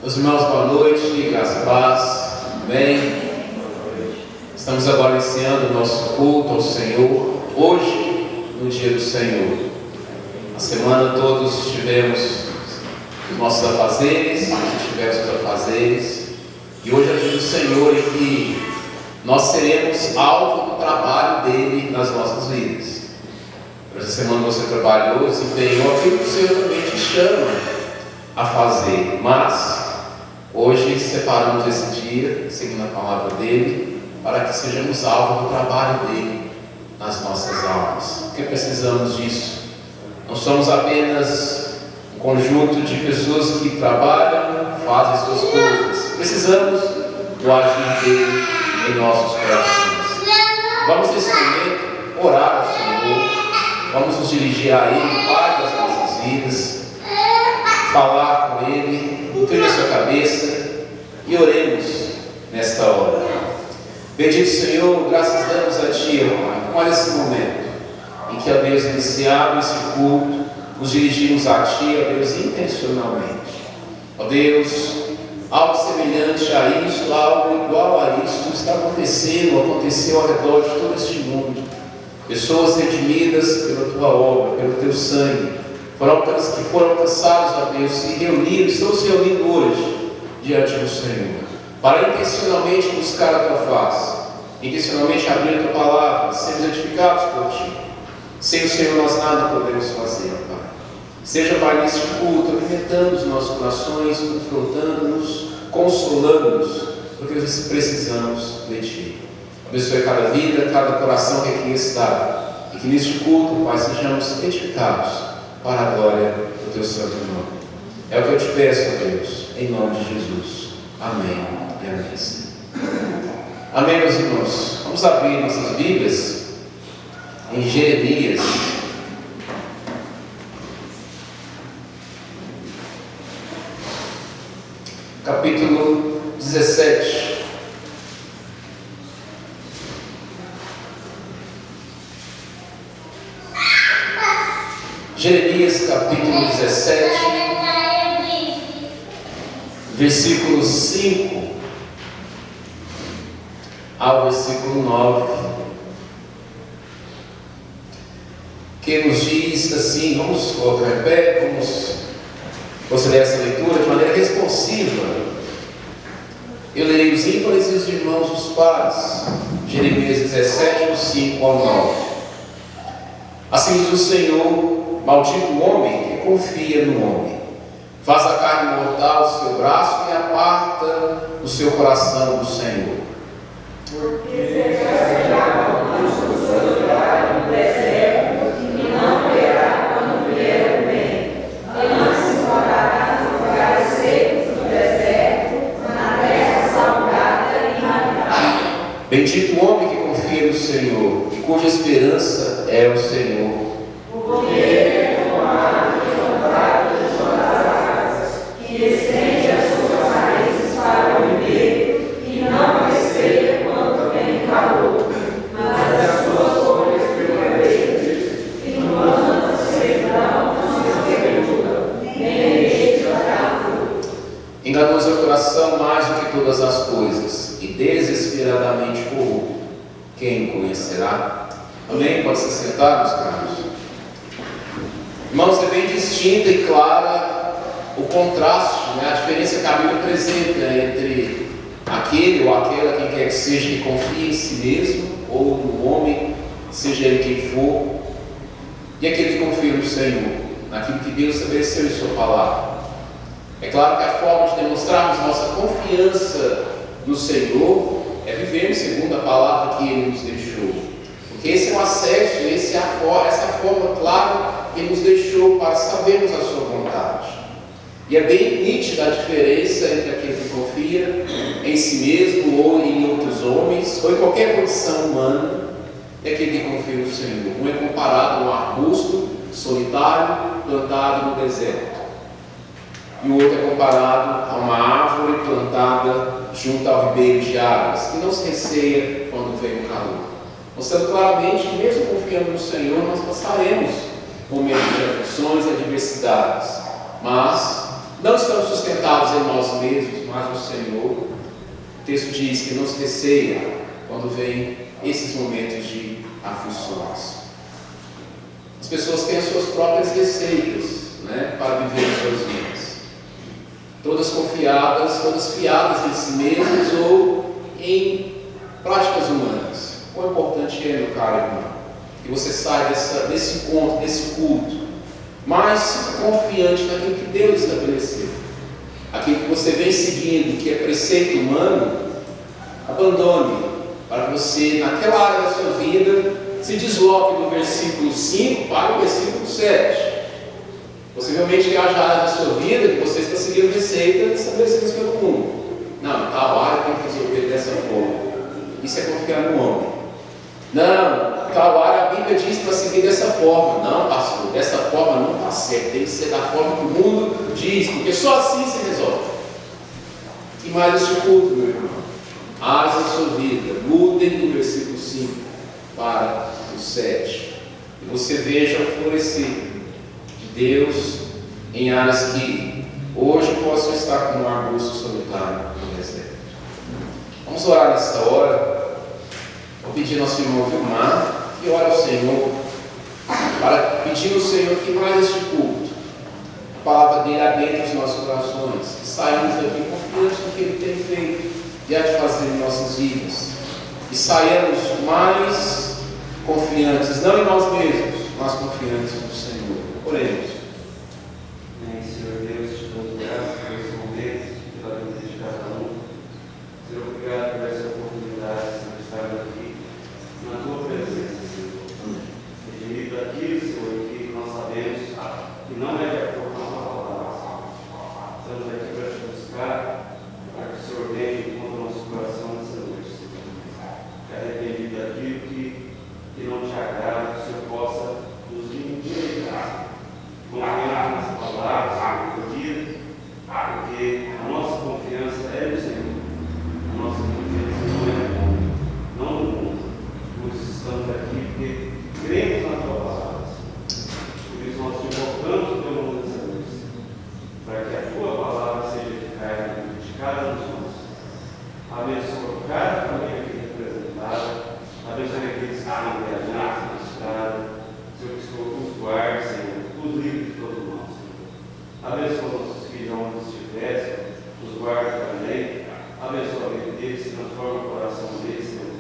Meus irmãos, boa noite, graças a paz, amém. Estamos agora iniciando o nosso culto ao Senhor, hoje, no dia do Senhor. A semana todos tivemos os nossos afazeres, e hoje é o dia do Senhor em que nós seremos alvo do trabalho dele nas nossas vidas. Essa semana você trabalhou, desempenhou aquilo que o Senhor também te chama a fazer, mas hoje separamos esse dia, seguindo a palavra dele, para que sejamos alvo do trabalho dele nas nossas almas. Porque precisamos disso. Não somos apenas um conjunto de pessoas que trabalham, fazem suas coisas. Precisamos do agir dele em nossos corações. Vamos nesse momento orar ao Senhor, vamos nos dirigir a Ele, Pai das nossas vidas, falar com Ele, incline a sua cabeça e oremos nesta hora. Bendito Senhor, graças damos a Ti, Pai, por esse momento em que, ó Deus, iniciado esse culto, nos dirigimos a Ti, ó Deus, intencionalmente. Ó Deus, algo semelhante a isso, algo igual a isso está aconteceu ao redor de todo este mundo. Pessoas redimidas pela Tua obra, pelo Teu sangue, que foram alcançados, ó Deus, se reuniram, estão se reunindo hoje diante do Senhor, para intencionalmente buscar a Tua face, intencionalmente abrir a Tua palavra, sermos edificados por Ti. Sem o Senhor nós nada podemos fazer, Pai. Seja, Pai, neste culto, alimentando os nossos corações, confrontando-nos, consolando-nos, porque nós precisamos de Ti. Abençoe cada vida, cada coração que aqui está, e que neste culto, Pai, sejamos edificados para a glória do Teu santo nome. É o que eu te peço, ó Deus, em nome de Jesus. Amém e amém. Amém, meus irmãos. Vamos abrir nossas Bíblias em Jeremias, capítulo 17. Jeremias capítulo 17, versículo 5 ao versículo 9, que nos diz assim. Vamos colocar em pé, vamos considerar essa leitura de maneira responsiva. Eu lerei os ímpares e os irmãos os pares. Jeremias 17, do 5 ao 9. Assim diz o Senhor: maldito o homem que confia no homem, faz a carne mortal o seu braço e aparta o seu coração do Senhor. Porque será o seu lugar no deserto e não verá quando vier o bem. Antes morará nos lugares secos do deserto, na terra salgada e inabitável. Bendito o homem que confia no Senhor e cuja esperança é o Senhor. Porque ele é como a árvore plantada junto às águas, que estende as suas raízes para o ribeiro e não receia quando vem calor, mas as suas folhas ficam verdes, e no ano da sequidão não se revoltam, nem deixa dar fruto. Enganoso é o coração mais do que todas as coisas, e desesperadamente corrupto. Quem o conhecerá? Amém? Pode se sentar, meus caros. Irmãos, é bem distinta e clara o contraste, a diferença que a Bíblia apresenta entre aquele ou aquela, quem quer que seja, que confia em si mesmo, ou no homem, seja ele quem for, e aquele que confia no Senhor, naquilo que Deus estabeleceu em Sua palavra. É claro que a forma de demonstrarmos nossa confiança no Senhor é vivermos segundo a palavra que Ele nos deixou, porque esse é o acesso, essa é a forma clara que Ele nos deixou para sabermos a Sua vontade. E é bem nítida a diferença entre aquele que confia em si mesmo, ou em outros homens, ou em qualquer condição humana, e aquele que confia no Senhor. Um é comparado a um arbusto solitário plantado no deserto, e o outro é comparado a uma árvore plantada junto ao ribeiro de águas, que não se receia quando vem o calor, mostrando claramente que mesmo confiando confiando no Senhor, nós passaremos momentos de aflições e adversidades, mas não estamos sustentados em nós mesmos, mas no Senhor. O texto diz que não se receia quando vem esses momentos de aflições. As pessoas têm as suas próprias receitas, para viver as suas vidas, todas confiadas, todas fiadas em si mesmas ou em práticas humanas. Quão importante é, meu caro irmão, que você saia desse encontro, desse culto, mas fique confiante naquilo que Deus estabeleceu, aquilo que você vem seguindo, que é preceito humano. Abandone, para que você, naquela área da sua vida, se desloque do versículo 5 para o versículo 7. Possivelmente haja área da sua vida que você está seguindo receitas estabelecidas pelo mundo. Não, tal área tem que resolver dessa forma. Isso é confiar no homem. Não, tal área a Bíblia diz para seguir dessa forma. Não, pastor, dessa forma não está certo. Tem que ser da forma que o mundo diz, porque só assim se resolve. E mais este culto, meu irmão. Áreas da sua vida, mudem do versículo 5 para o 7. E você veja o florescer de Deus em áreas que hoje possam estar como um arbusto solitário no deserto. Vamos orar nessa hora. Vou pedir ao nosso irmão Vilmar que ore ao Senhor, para pedir ao Senhor que mais este culto, a palavra dele adentre os nossos corações, que saiamos daqui confiantes no que ele tem feito e há de fazer em nossas vidas, e saiamos mais confiantes, não em nós mesmos, mas confiantes no Senhor. Oremos. Amém, Senhor Deus, te dou graças por esse momento, pela vida de cada um. Senhor, obrigado por essa oportunidade, Senhor, de estar aqui na tua presença, Senhor. Redimido aquilo, Senhor, que nós sabemos que não é de acordo com a tua palavra. Estamos aqui para te buscar, para que o Senhor venha e encontre o nosso coração nessa noite, Senhor. Que arrependido daquilo que não te agrada, que o Senhor possa nos limpar. Confiamos nessa palavra, Senhor, porque a nossa confiança é no Senhor. A nossa confiança não é no mundo, não no mundo. Nós estamos aqui porque cremos na tua palavra, Senhor. Por isso nós te invocamos o teu nome nessa noite, para que a tua palavra seja eficaz na vida de cada um de nós. Abençoa cada família aqui representada, abençoa aqueles que estão viajando na estrada, Senhor, que o Senhor os guarde, Senhor, os livre de todo mal, Senhor. Abençoa nossos filhos onde estivessem, os guarde também. Abençoa a vida deles, transforma o coração deles, Senhor,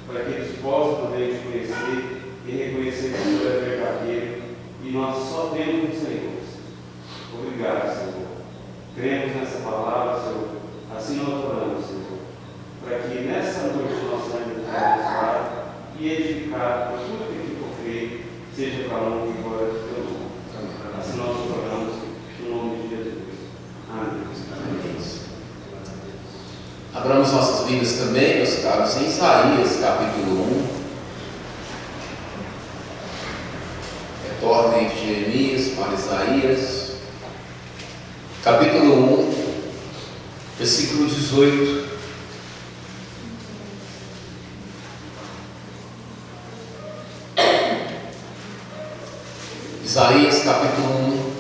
para que eles possam também te conhecer e reconhecer que o Senhor é verdadeiro e nós só temos o Senhor. Obrigado, Senhor. Cremos nessa palavra, Senhor. Assim nós oramos, Senhor, para que nessa noite nós saímos abençoados e edificados por tudo que ficou feito, seja para a honra e glória do teu nome. Assim nós oramos no nome de Jesus. Amém. Abramos nossas vidas também, meus caros, em Isaías capítulo 1. Retornem de Jeremias para Isaías, capítulo 1, versículo 18. Isaías capítulo 1,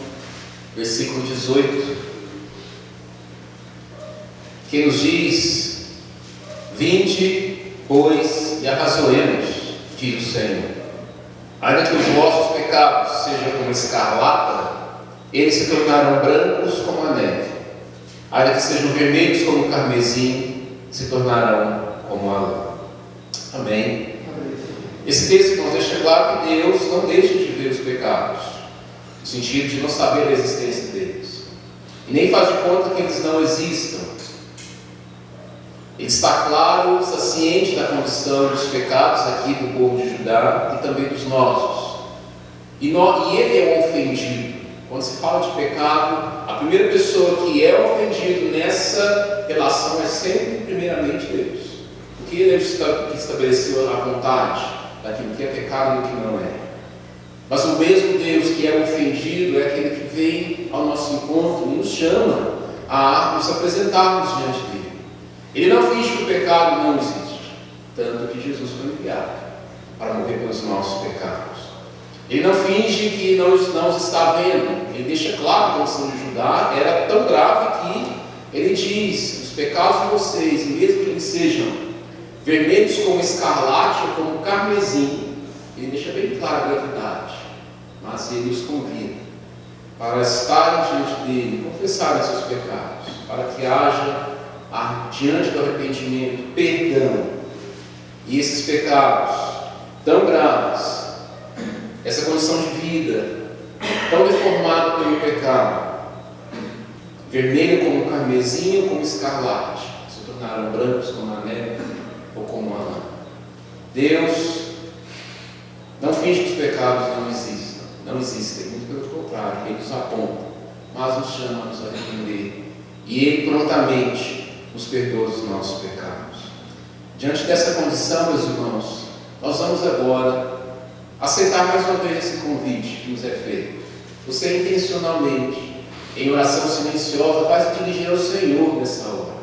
versículo 18, que nos diz: vinde, pois, e arrazoemos, diz o Senhor. Ainda que os vossos pecados sejam como escarlata, eles se tornarão brancos como a neve. Ainda que sejam vermelhos como o carmesim, se tornarão como a lã. Amém. Esse texto nos deixa claro que Deus não deixa de ver os pecados, no sentido de não saber a existência deles, e nem faz de conta que eles não existam. Ele está claro, está ciente da condição dos pecados aqui do povo de Judá e também dos nossos. E ele é o ofendido. Quando se fala de pecado, a primeira pessoa que é ofendido nessa relação é sempre, primeiramente, Deus. Porque ele é o que estabeleceu a vontade daquilo que é pecado e do que não é. Mas o mesmo Deus que é ofendido é aquele que vem ao nosso encontro e nos chama a nos apresentarmos diante dele. Ele não finge que o pecado não existe, tanto que Jesus foi enviado para morrer pelos nossos pecados. Ele não finge que não os está vendo. Ele deixa claro que a nação de Judá era tão grave que ele diz: os pecados de vocês, mesmo que eles sejam vermelhos como escarlate ou como carmesim, ele deixa bem claro a gravidade, mas ele os convida para estarem diante dele, confessarem seus pecados, para que haja, diante do arrependimento, perdão. E esses pecados tão graves, essa condição de vida tão deformada pelo pecado, vermelho como carmesim ou como escarlate, se tornaram brancos como a neve ou como a lã. Deus não finge que os pecados não existem, muito pelo contrário, Ele nos aponta, mas nos chama a nos arrepender, e Ele prontamente nos perdoa os nossos pecados. Diante dessa condição, meus irmãos, nós vamos agora aceitar mais uma vez esse convite que nos é feito. Você intencionalmente, em oração silenciosa, vai se dirigir ao Senhor nessa hora.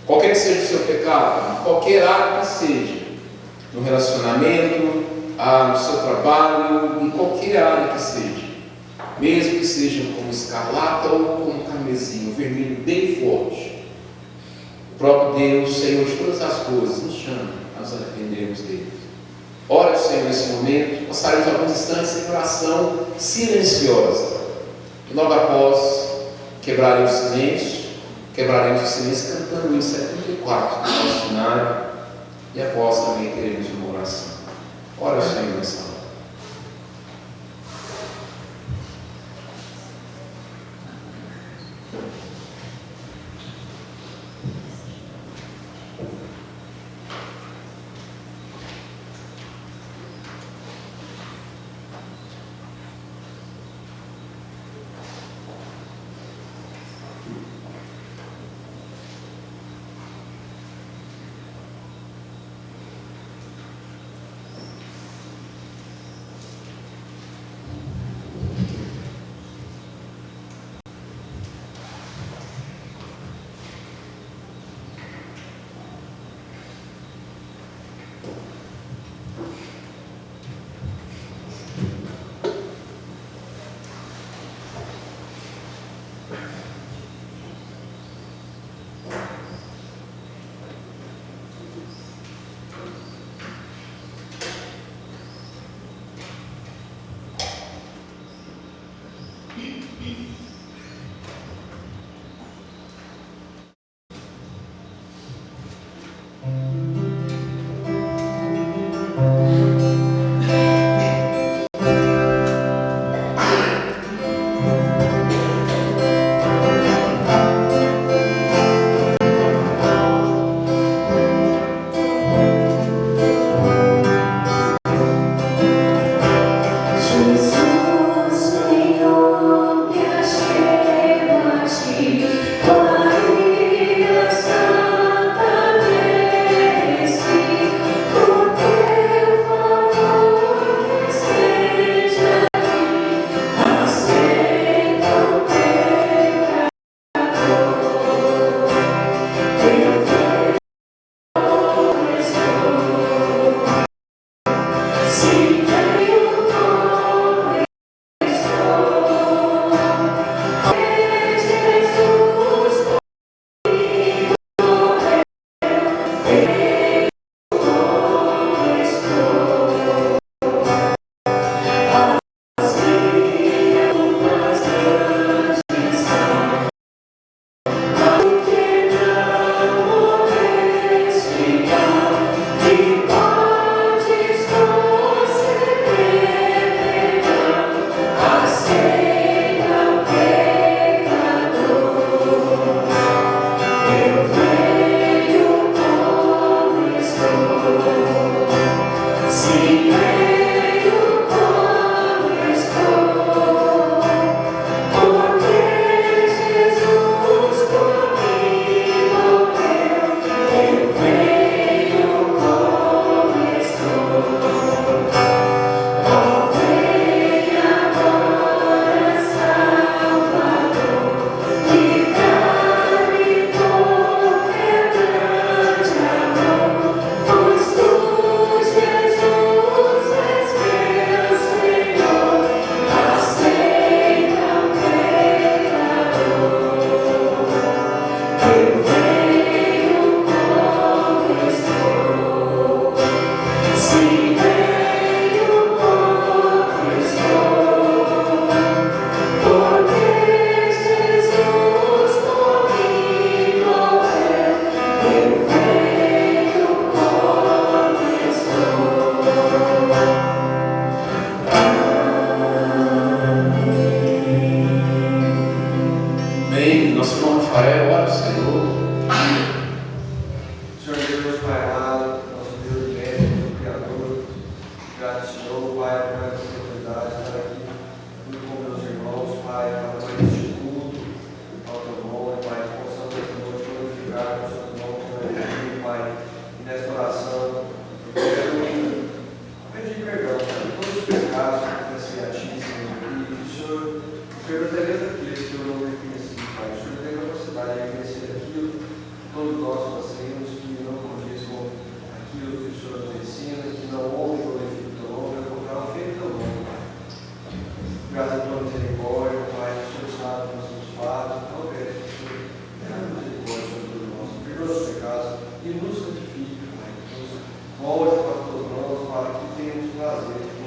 Qualquer que seja o seu pecado, qualquer área que seja, no relacionamento, no seu trabalho, em qualquer área que seja, mesmo que seja como escarlata ou como carmesim, um vermelho bem forte, o próprio Deus, Senhor de todas as coisas, nos chama a nos arrependermos dele. Ore ao Senhor nesse momento, passaremos alguns instantes em oração silenciosa. E logo após, quebraremos o silêncio cantando o 74 do nosso cenário, e após também teremos uma oração. Ore ao Senhor nessa hora.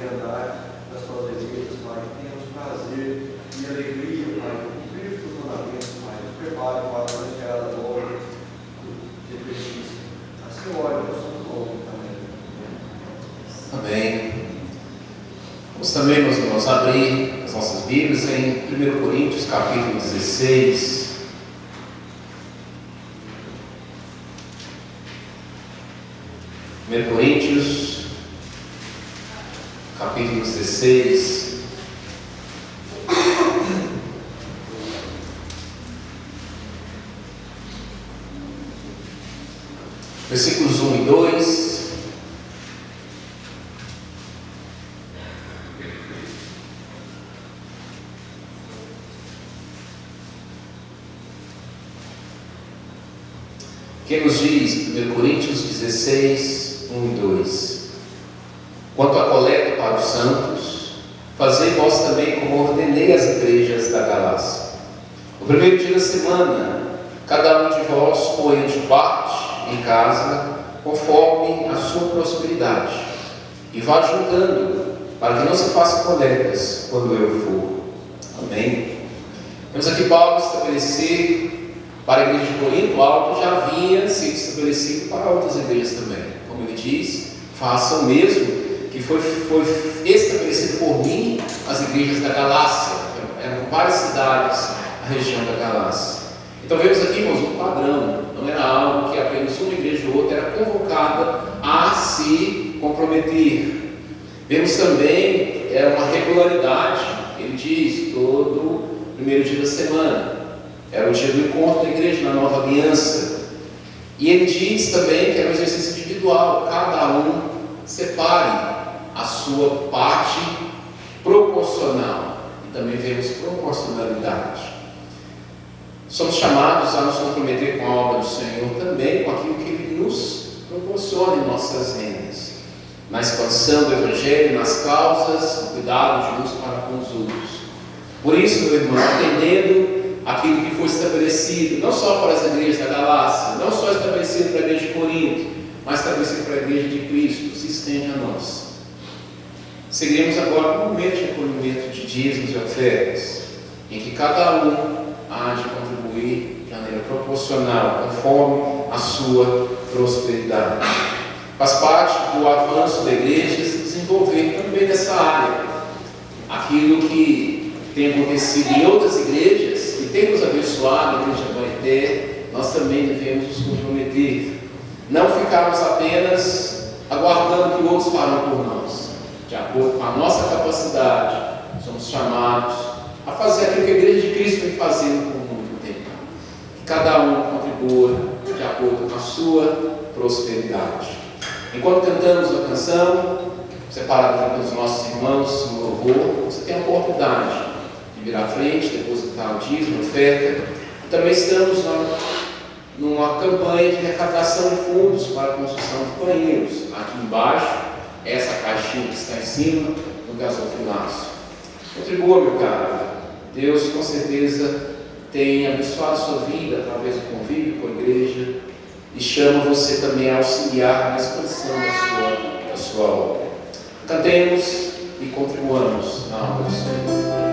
de andar nas tuas igrejas, Pai, que tenhamos prazer e alegria, Pai, de cumprir os teus mandamentos, Pai, nos prepare para a chegada da obra de Cristo. Assim, olha, eu sou bom também. Amém. Vamos também, meus irmãos, abrir as nossas Bíblias em 1 Coríntios, capítulo 16. 1 Coríntios, capítulo 16. Versículos 1 e 2. Que nos diz 1 Coríntios 16, 1 e 2: Quanto à coleta para os santos, fazei vós também como ordenei às igrejas da Galácia. No primeiro dia da semana, cada um de vós ponha de parte em casa, conforme a sua prosperidade, e vá juntando, para que não se faça coletas quando eu for. Amém. Temos aqui Paulo estabelecer para a igreja de Corinto algo que já havia sido estabelecido para outras igrejas também. Como ele diz, façam o mesmo que foi estabelecido por mim as igrejas da Galácia. Eram várias cidades a região da Galácia. Então vemos aqui, irmãos, um padrão. Não era algo que apenas uma igreja ou outra era convocada a se comprometer. Vemos também uma regularidade. Ele diz, todo primeiro dia da semana. Era o dia do encontro da igreja na nova aliança. E ele diz também que era um exercício individual. Cada um separe a sua parte proporcional. E também vemos proporcionalidade. Somos chamados a nos comprometer com a obra do Senhor também, com aquilo que Ele nos proporciona em nossas rendas. Na expansão do Evangelho, nas causas, no cuidado de uns para com os outros. Por isso, meu irmão, atendendo aquilo que foi estabelecido, não só para as igrejas da Galácia, não só estabelecido para a igreja de Corinto, mas estabelecido para a igreja de Cristo, se estende a nós. Seguiremos agora um momento de recolhimento de dízimos e ofertas, em que cada um há de contribuir de maneira proporcional, conforme a sua prosperidade. Faz parte do avanço da igreja se desenvolver também nessa área. Aquilo que tem acontecido em outras igrejas, que tem nos abençoado, a igreja Baeté, nós também devemos nos comprometer. Não ficarmos apenas aguardando que outros farão por nós. De acordo com a nossa capacidade, somos chamados a fazer aquilo que a igreja de Cristo vem fazendo por muito tempo. Que cada um contribua de acordo com a sua prosperidade. Enquanto cantamos a canção, separada pelos nossos irmãos no louvor, você tem a oportunidade de vir à frente, depositar o dízimo, oferta. Também estamos numa campanha de arrecadação de fundos para a construção de banheiros. Aqui embaixo, essa caixinha que está em cima, no gasofilaço. Contribua, meu caro. Deus com certeza tem abençoado a sua vida através do convívio com a igreja e chama você também a auxiliar na expansão da sua obra. Cantemos e contribuamos na obra do Senhor.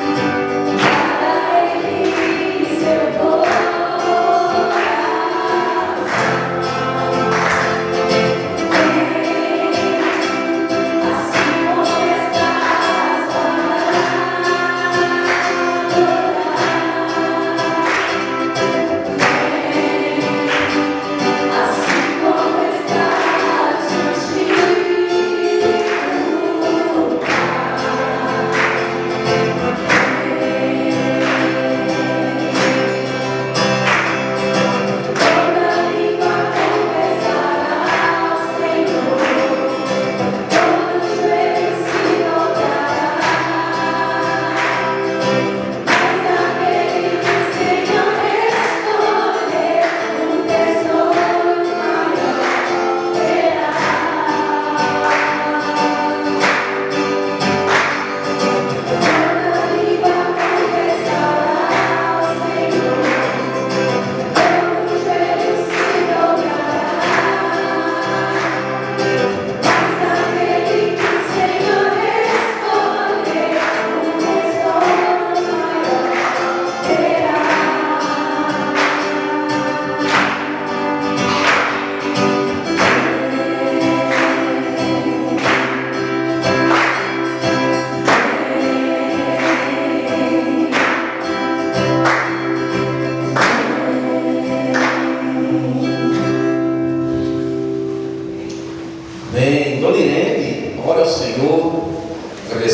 Vem,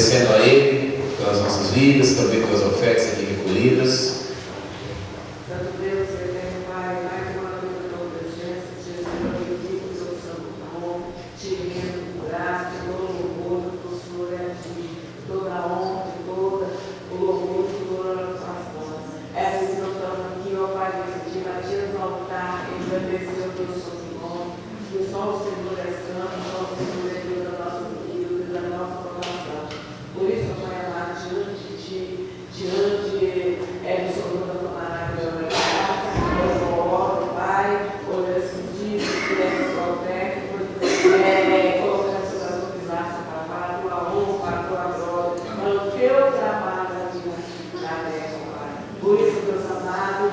agradecendo a Ele pelas nossas vidas, também pelas ofertas aqui recolhidas. Santo Deus, eterno Pai, mais uma vez na tua presença, Jesus, bendito teu santo nome, te rendo graça, te dou louvor, porque o Senhor é aqui, toda a honra, toda o louvor, toda a oração. É por isso que nós estamos aqui, ó Pai, nesse dia, batidos no altar, engrandecer o teu santo nome, que só o Senhor é santo, só o Senhor é Deus da nossa vida, Deus da nossa formação. Por isso, ó Pai amado, diante de ti, diante do Senhor da tua maravilha, eu oro, Pai, por esses dias que é sua oferta, colocar essas autoridades para a tua honra, para a tua glória, para o teu trabalho aqui na terra, Pai. Por isso, Deus amado,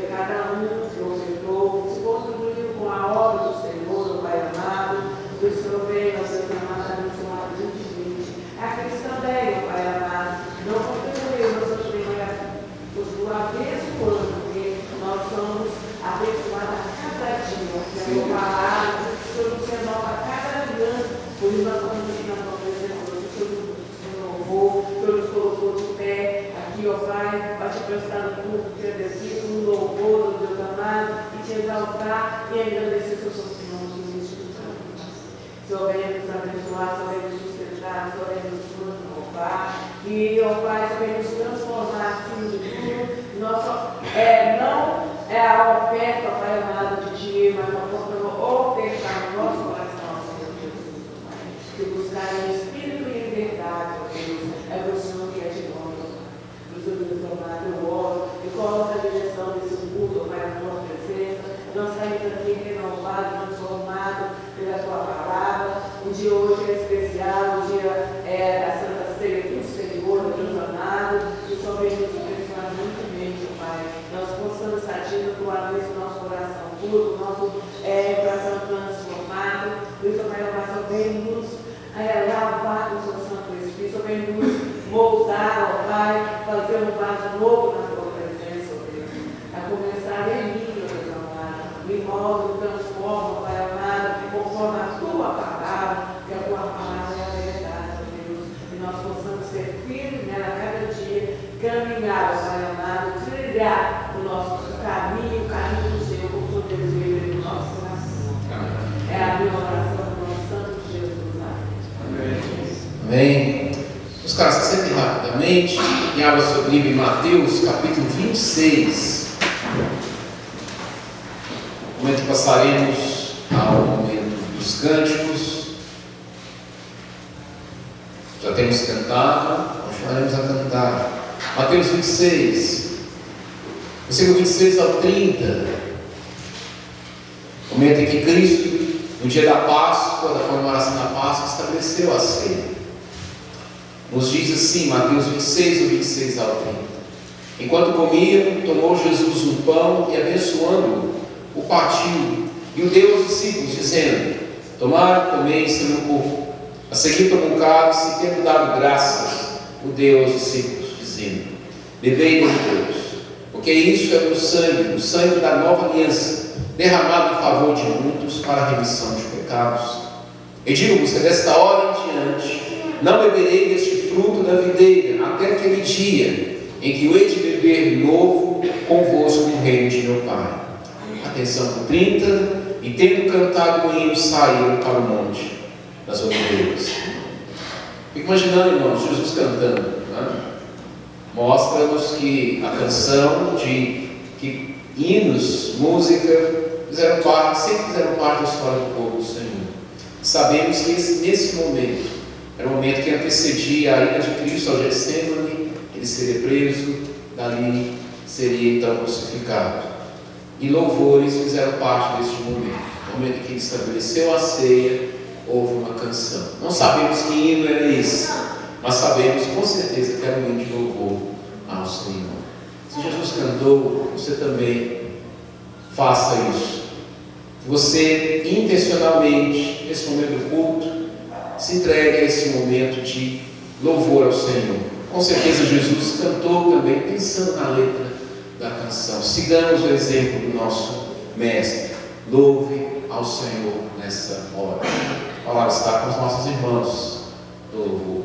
cada um que ofertou, se contribuiu com a obra do Senhor, Pai amado, que o Senhor venha, Deus amado, abençoar 2020. Aqueles também, Pai amado, não contribuiu, mas eu também continua abençoando, porque nós somos abençoados a cada dia, que é uma palavra, que o Senhor nos renova a cada dia, por isso nós estamos aqui na tua presença, o Senhor nos renovou, o Senhor nos colocou de pé, aqui, ó Pai, para te prestar no culto, que é decidido, no louvor do Deus amado, e te exaltar e agradecer o seu Senhor, que existe no Senhor. Senhor, venha nos abençoar, Senhor, venha nos sustentar, Senhor, venha nos renovar, e, ó Pai, Senhor, venha nos transformar, acima de tudo. Não é a oferta, Pai amado, de ti, mas nós vamos ofertar no nosso coração, Senhor Jesus, Pai. Que buscar em espírito e em verdade, ó Deus, é o Senhor que é de nós. Senhor Deus amado, eu oro e coloco a direção desse culto, Pai, na tua presença. Nós saímos aqui renovados, transformados pela tua palavra. O dia hoje é especial, o dia da Santa Ceia do Senhor, Deus amado, e somente nos abençoar muito bem, Pai. Nós possamos satir da tua luz no nosso coração puro, nosso coração transformado. Deus, Pai, nós vem nos lavar com o seu Santo Espírito, vem nos moldar, ó Pai, fazer um vaso novo na tua presença, ó Deus. A começar em mim, ó Deus amado. Me molda, me transforma, Pai amado, conforme a tua palavra, que a tua palavra é a verdade, ó Deus. E nós possamos ser firmes nela cada dia, caminhar, Pai amado, trilhar o nosso caminho, o caminho do Senhor, como o Senhor deseja no nosso coração. É a minha oração no nosso Santo Jesus. Amém. Amém. Os caras, se sentem rapidamente e abra o seu livro em Mateus, capítulo 26. No momento que passaremos ao momento dos cânticos. Já temos cantado, continuaremos a cantar. Mateus 26, versículo 26 ao 30. Momento em que Cristo, no dia da Páscoa, da comemoração da Páscoa, estabeleceu a ceia. Nos diz assim, Mateus 26, do 26 ao 30. Enquanto comiam, tomou Jesus um pão e, abençoando-o, o partiu e o deu aos discípulos, dizendo: Tomai, comei, isso é meu corpo. A seguir tomou um cálice e, tendo dado graças, o deu aos discípulos, dizendo: Bebei dele todos, porque isso é o meu sangue, o sangue da nova aliança, derramado em favor de muitos para a remissão de pecados. E digo-vos que desta hora em diante não beberei deste fruto da videira, até aquele dia em que o hei de beber novo convosco no reino de meu Pai. Atenção para o 30. E tendo cantado o hino, saíram para o monte das oliveiras. Fico imaginando, irmãos, Jesus cantando, né? Mostra-nos que a canção, que hinos, música, sempre fizeram parte da história do povo do Senhor. Sabemos que nesse momento era o momento que antecedia a ida de Cristo ao Getsemane, ele seria preso, dali seria então crucificado. E louvores fizeram parte deste momento. No momento em que ele estabeleceu a ceia, houve uma canção. Não sabemos que hino era esse, mas sabemos com certeza que era um hino de louvor ao Senhor. Se Jesus cantou, você também faça isso. Você intencionalmente, nesse momento do culto, se entregue a esse momento de louvor ao Senhor. Com certeza Jesus cantou também pensando na letra da canção. Sigamos o exemplo do nosso mestre. Louve ao Senhor nessa hora. A palavra está com os nossos irmãos do louvor.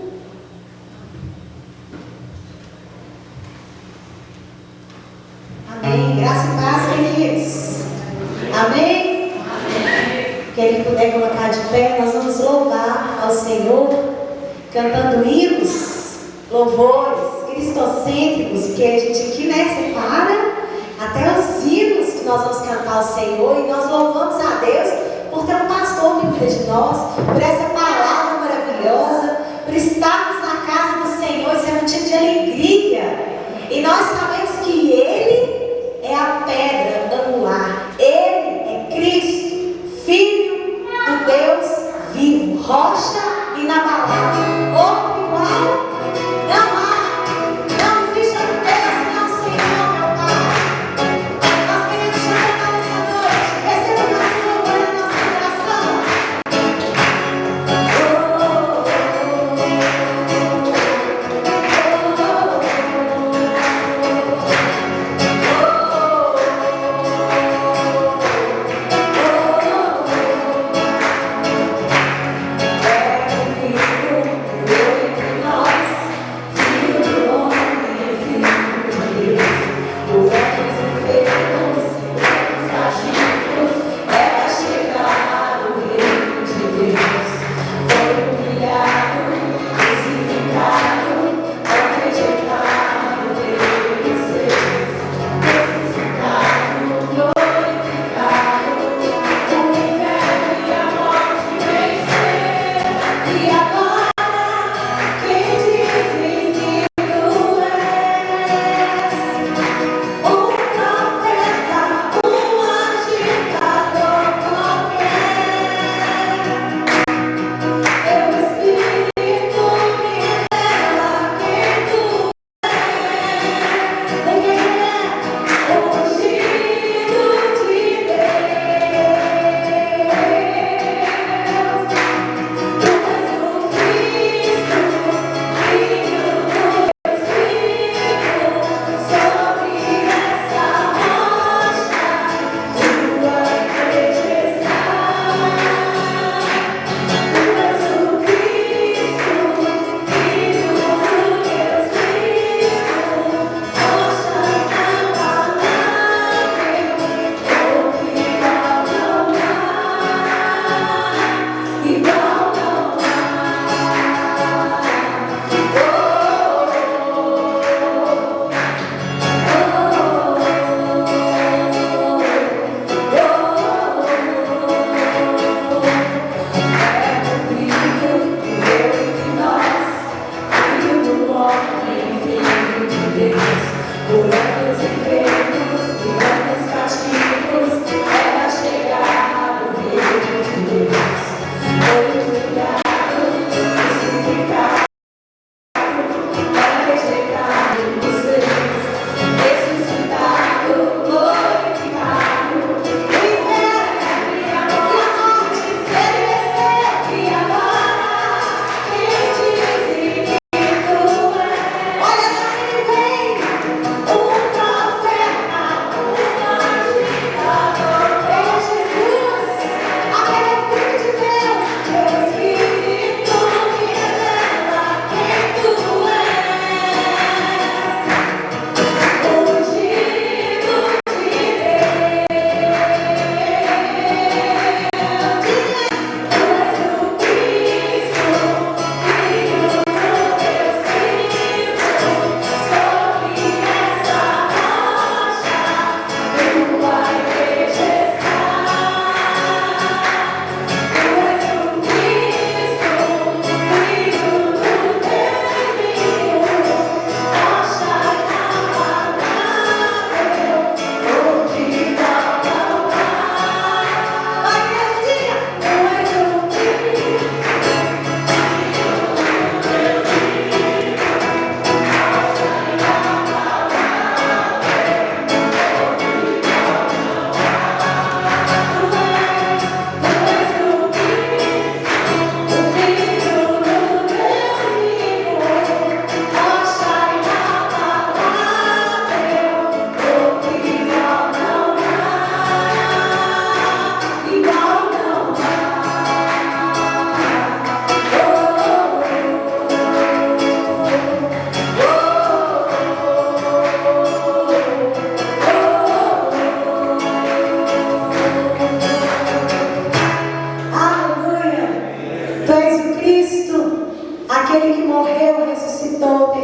Graça e paz, queridos. Amém? Quem puder colocar de pé, nós vamos louvar ao Senhor, cantando hinos, louvores, cristocêntricos, porque a gente aqui, separa até os hinos que nós vamos cantar ao Senhor, e nós louvamos a Deus por ter um pastor que cuida de nós, por essa palavra maravilhosa, por estarmos na casa do Senhor. Isso é motivo de alegria. E nós sabemos que Ele é a pedra angular. Ele é Cristo, Filho do Deus vivo, rocha inabalável. Outro igual não há. Não existe outro Deus senão o Senhor, meu Pai. Nós queremos chamar nessa noite. Receba o nosso louvor e a nossa oração.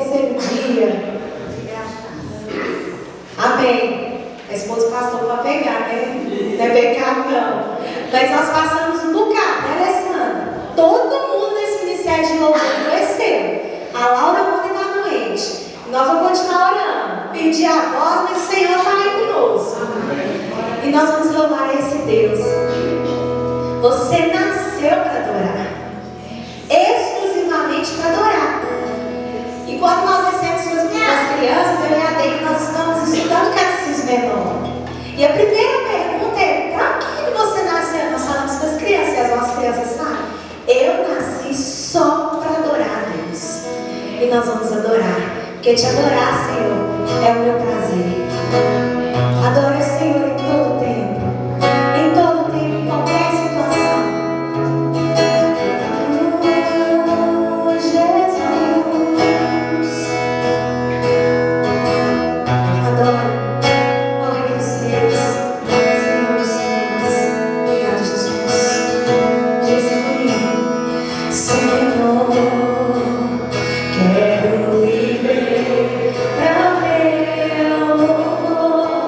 terceiro dia. Amém. A esposa do pastor para pegar, né? Não é pecado, não. Mas nós passamos um bocado, né, Alessandra? Todo mundo nesse ministério de louvor adoeceu. A Laura ontem está doente. Nós vamos continuar orando. Pedir a voz, mas o Senhor está aí conosco. E nós vamos louvar esse Deus. Você nasceu para adorar. Exclusivamente para adorar. E quando nós recebemos suas crianças, eu e a Deise, nós estamos estudando catecismo menor. E a primeira pergunta é: para que você nasceu? Nós falamos com as crianças, e as nossas crianças sabem. Eu nasci só para adorar a Deus. E nós vamos adorar. Porque te adorar, Senhor, é o meu prazer. Adore o Senhor em todo tempo. Em todo tempo, em qualquer situação. Oh, Jesus. Adore. Ó Rei dos Reis, Senhor dos Senhores. Obrigado, Jesus. Diz comigo: Senhor, quero viver pra ver o louvor.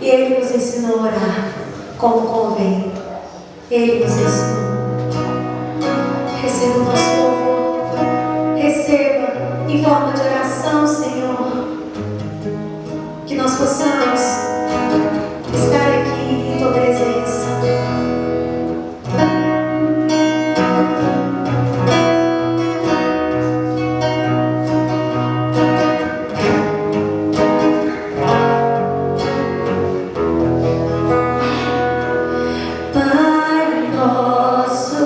E Ele nos ensinou a orar como convém. Ele nos ensinou. Receba o nosso louvor. Receba em forma de oração, Senhor. Que nós possamos estar aqui em Tua presença. Pai nosso,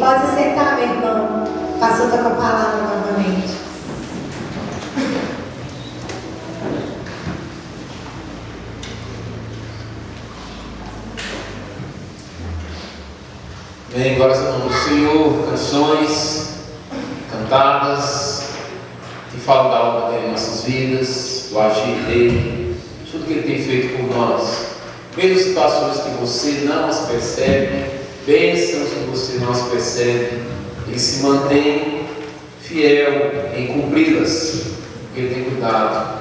Pode sentar, meu irmão. O pastor está com a palavra novamente. Bem, agora estamos no Senhor, canções cantadas que falam da obra dele em nossas vidas, do agir dele, tudo que ele tem feito por nós. Mesmo situações que você não as percebe, bênçãos que você não as percebe, ele se mantém fiel em cumpri-las, porque ele tem cuidado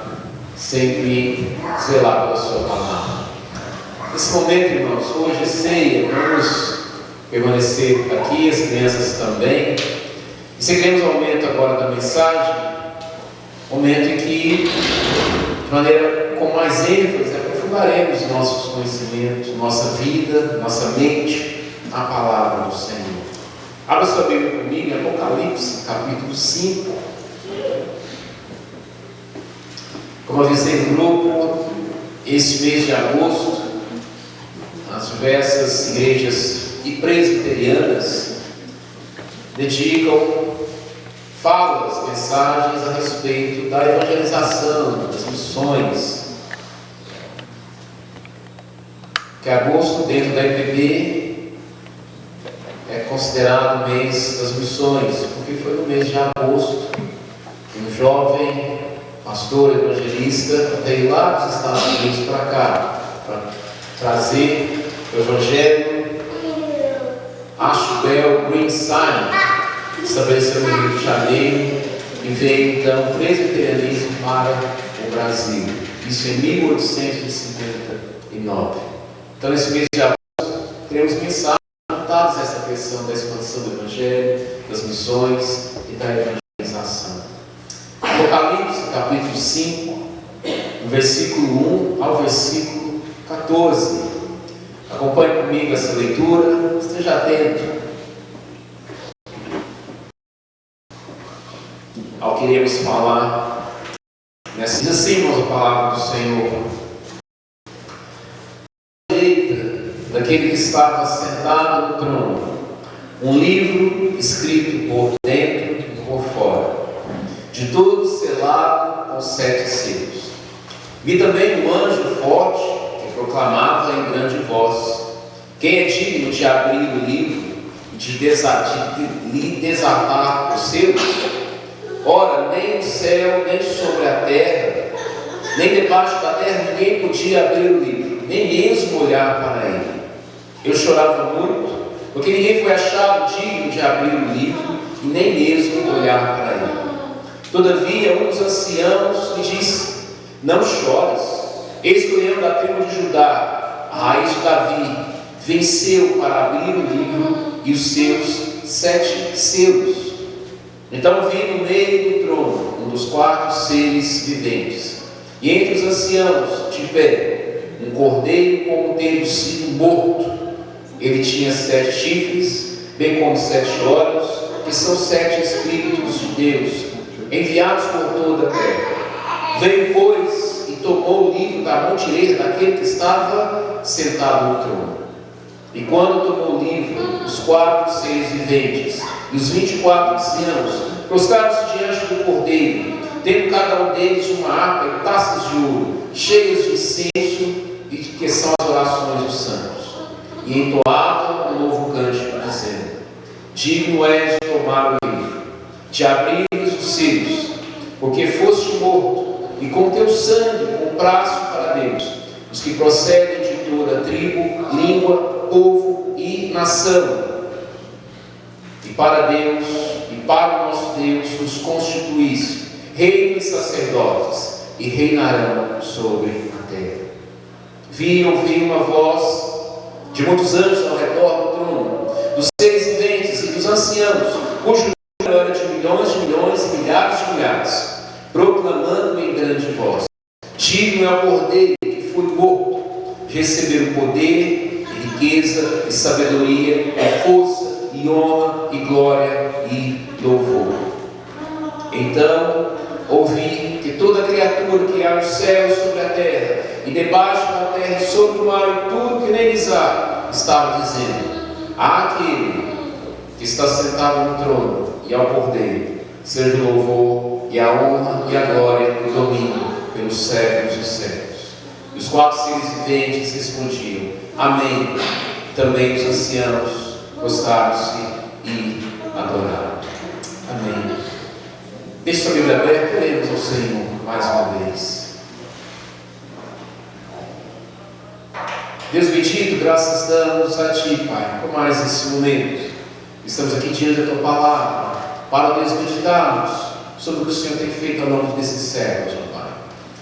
sempre zelar pela sua palavra. Nesse momento, irmãos, hoje é ceia, vamos permanecer aqui, as crianças também. E seguiremos o momento agora da mensagem, momento em que, de maneira com mais ênfase, aprofundaremos nossos conhecimentos, nossa vida, nossa mente, a palavra do Senhor. Abra sua Bíblia comigo em Apocalipse, capítulo 5. Como avisei no grupo, esse mês de agosto, as diversas igrejas e presbiterianas dedicam falas, mensagens a respeito da evangelização, das missões. Que agosto, dentro da IPB, é considerado o mês das missões, porque foi no mês de agosto que um jovem pastor evangelista veio lá dos Estados Unidos para cá, para trazer o evangelho. Ashbel Greenside estabeleceu no Rio de Janeiro e veio então o presbiterianismo para o Brasil. Isso em 1859. Então, nesse mês de agosto, teremos mensagens voltadas a essa questão da expansão do Evangelho, das missões e da evangelização. Apocalipse, capítulo 5, do versículo 1 ao versículo 14. Acompanhe comigo essa leitura, esteja atento ao que iremos falar. Diz assim, irmãos, a palavra do Senhor. Daquele que estava sentado no trono, um livro escrito por dentro e por fora, de todo selado com 7 selos. Vi também um anjo forte que proclamava em grande voz: quem é digno de abrir o livro e de lhe desatar os selos? Ora, nem no céu, nem sobre a terra, nem debaixo da terra ninguém podia abrir o livro, nem mesmo olhar para ele. Eu chorava muito, porque ninguém foi achado digno de abrir o livro e nem mesmo olhar para ele. Todavia, um dos anciãos me disse: não chores, eis que o leão da tribo de Judá, a raiz de Davi, venceu para abrir o livro e os seus 7 selos. Então vi no meio do trono um dos 4 seres viventes, e entre os anciãos, de pé, um cordeiro como tendo sido morto. Ele tinha 7 chifres, bem como 7 olhos, que são 7 Espíritos de Deus, enviados por toda a terra. Veio, pois, e tomou o livro da mão direita daquele que estava sentado no trono. E quando tomou o livro, os 4 seres viventes e os 24 anciãos prostraram-se diante do cordeiro, tendo cada um deles uma harpa e taças de ouro, cheias de incenso, e que são as orações dos santos. E entoavam um novo cântico, dizendo: digno és de tomar o livro, de abrir-lhes os selos, porque foste morto, e com teu sangue compraste para Deus os que procedem de toda tribo, língua, povo e nação. E para Deus, e para o nosso Deus, nos constituísse reino e sacerdotes, e reinarão sobre a terra. Vi e ouvi uma voz de muitos anjos ao redor do trono, dos seres viventes e dos anciãos, cujo número era de milhões e milhares de milhares, proclamando em grande voz: digno é o cordeiro que foi morto, de receber o poder, e riqueza, e sabedoria, e força, e honra, e glória, e louvor. Então ouvi que toda criatura que há no céu e sobre a terra, e debaixo da terra e sobre o mar, e tudo que neles há, estava dizendo: àquele que está sentado no trono, e ao Cordeiro, seja o louvor e a honra e a glória e o domínio pelos séculos dos séculos. E os 4 seres viventes respondiam: Amém. Também os anciãos gostaram-se e adoraram. Amém. Deixe sua Bíblia aberta, oremos ao Senhor mais uma vez. Deus bendito, graças damos a Ti, Pai, por mais esse momento. Estamos aqui diante da Tua palavra, para Deus meditarmos sobre o que o Senhor tem feito ao longo desses séculos, ó Pai.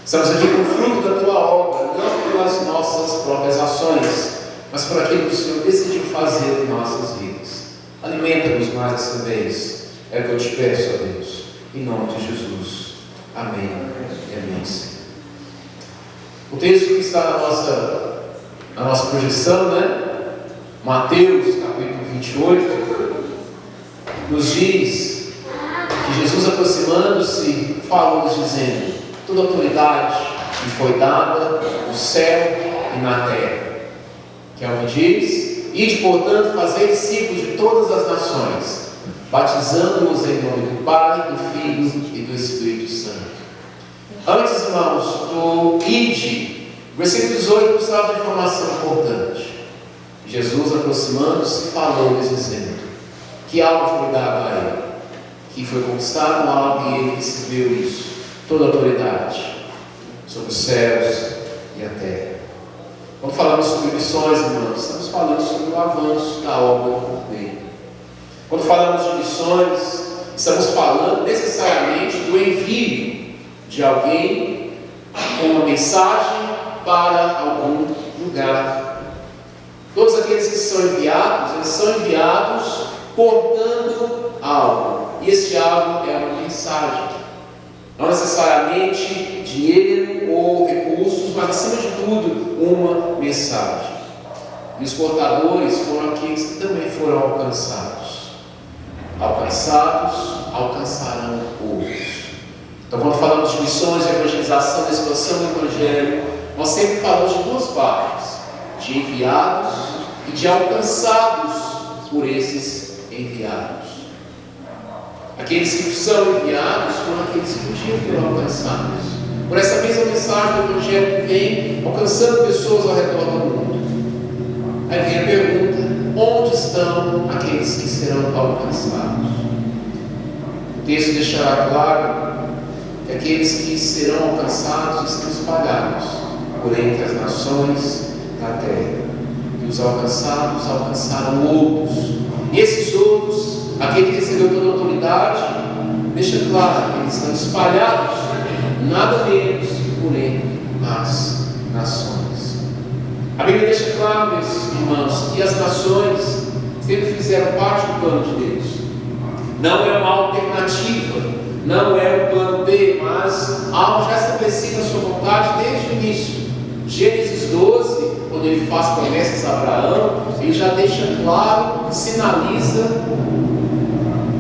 Estamos aqui com o fruto da Tua obra, não pelas nossas próprias ações, mas por aquilo que o Senhor decidiu fazer em nossas vidas. Alimenta-nos mais essa vez, é o que eu te peço, ó Deus, em nome de Jesus. Amém e amém, Senhor. O texto que está na nossa projeção, né? Mateus capítulo 28, nos diz que Jesus, aproximando-se, falou-lhes dizendo: toda autoridade me foi dada no céu e na terra. Que é o que diz: ide, portanto, fazer discípulos de todas as nações, batizando-os em nome do Pai, do Filho e do Espírito Santo. Antes, irmãos, do ide, o versículo 18 nos traz uma informação importante. Jesus, aproximando-se, falou-lhes dizendo que algo foi dado a ele, que foi conquistado algo e ele recebeu isso, toda a autoridade sobre os céus e a terra. Quando falamos sobre missões, irmãos, estamos falando sobre o avanço da obra do Cordeiro. Quando falamos de missões, estamos falando necessariamente do envio de alguém com uma mensagem para algum lugar. Todos aqueles que são enviados, eles são enviados portando algo. E esse algo é uma mensagem. Não necessariamente dinheiro ou recursos, mas acima de tudo, uma mensagem. E os portadores foram aqueles que também foram alcançados. Alcançados, alcançarão outros. Então, quando falamos de missões, de evangelização, de expansão do Evangelho, nós sempre falamos de duas partes: de enviados e de alcançados por esses enviados. Aqueles que são enviados foram aqueles que podiam ser alcançados por essa mesma mensagem do Evangelho que vem alcançando pessoas ao redor do mundo. Aí vem a pergunta: onde estão aqueles que serão alcançados? O texto deixará claro que aqueles que serão alcançados estão espalhados por entre as nações da terra. E os alcançados alcançaram outros. E esses outros, aquele que recebeu toda a autoridade, deixa claro que eles estão espalhados, nada menos que por entre as nações. A Bíblia deixa claro, meus irmãos, que as nações sempre fizeram parte do plano de Deus. Não é uma alternativa, não é um plano B, mas algo já estabelecido na sua vontade desde o início. Gênesis 12, quando ele faz promessas a Abraão, ele já deixa claro, sinaliza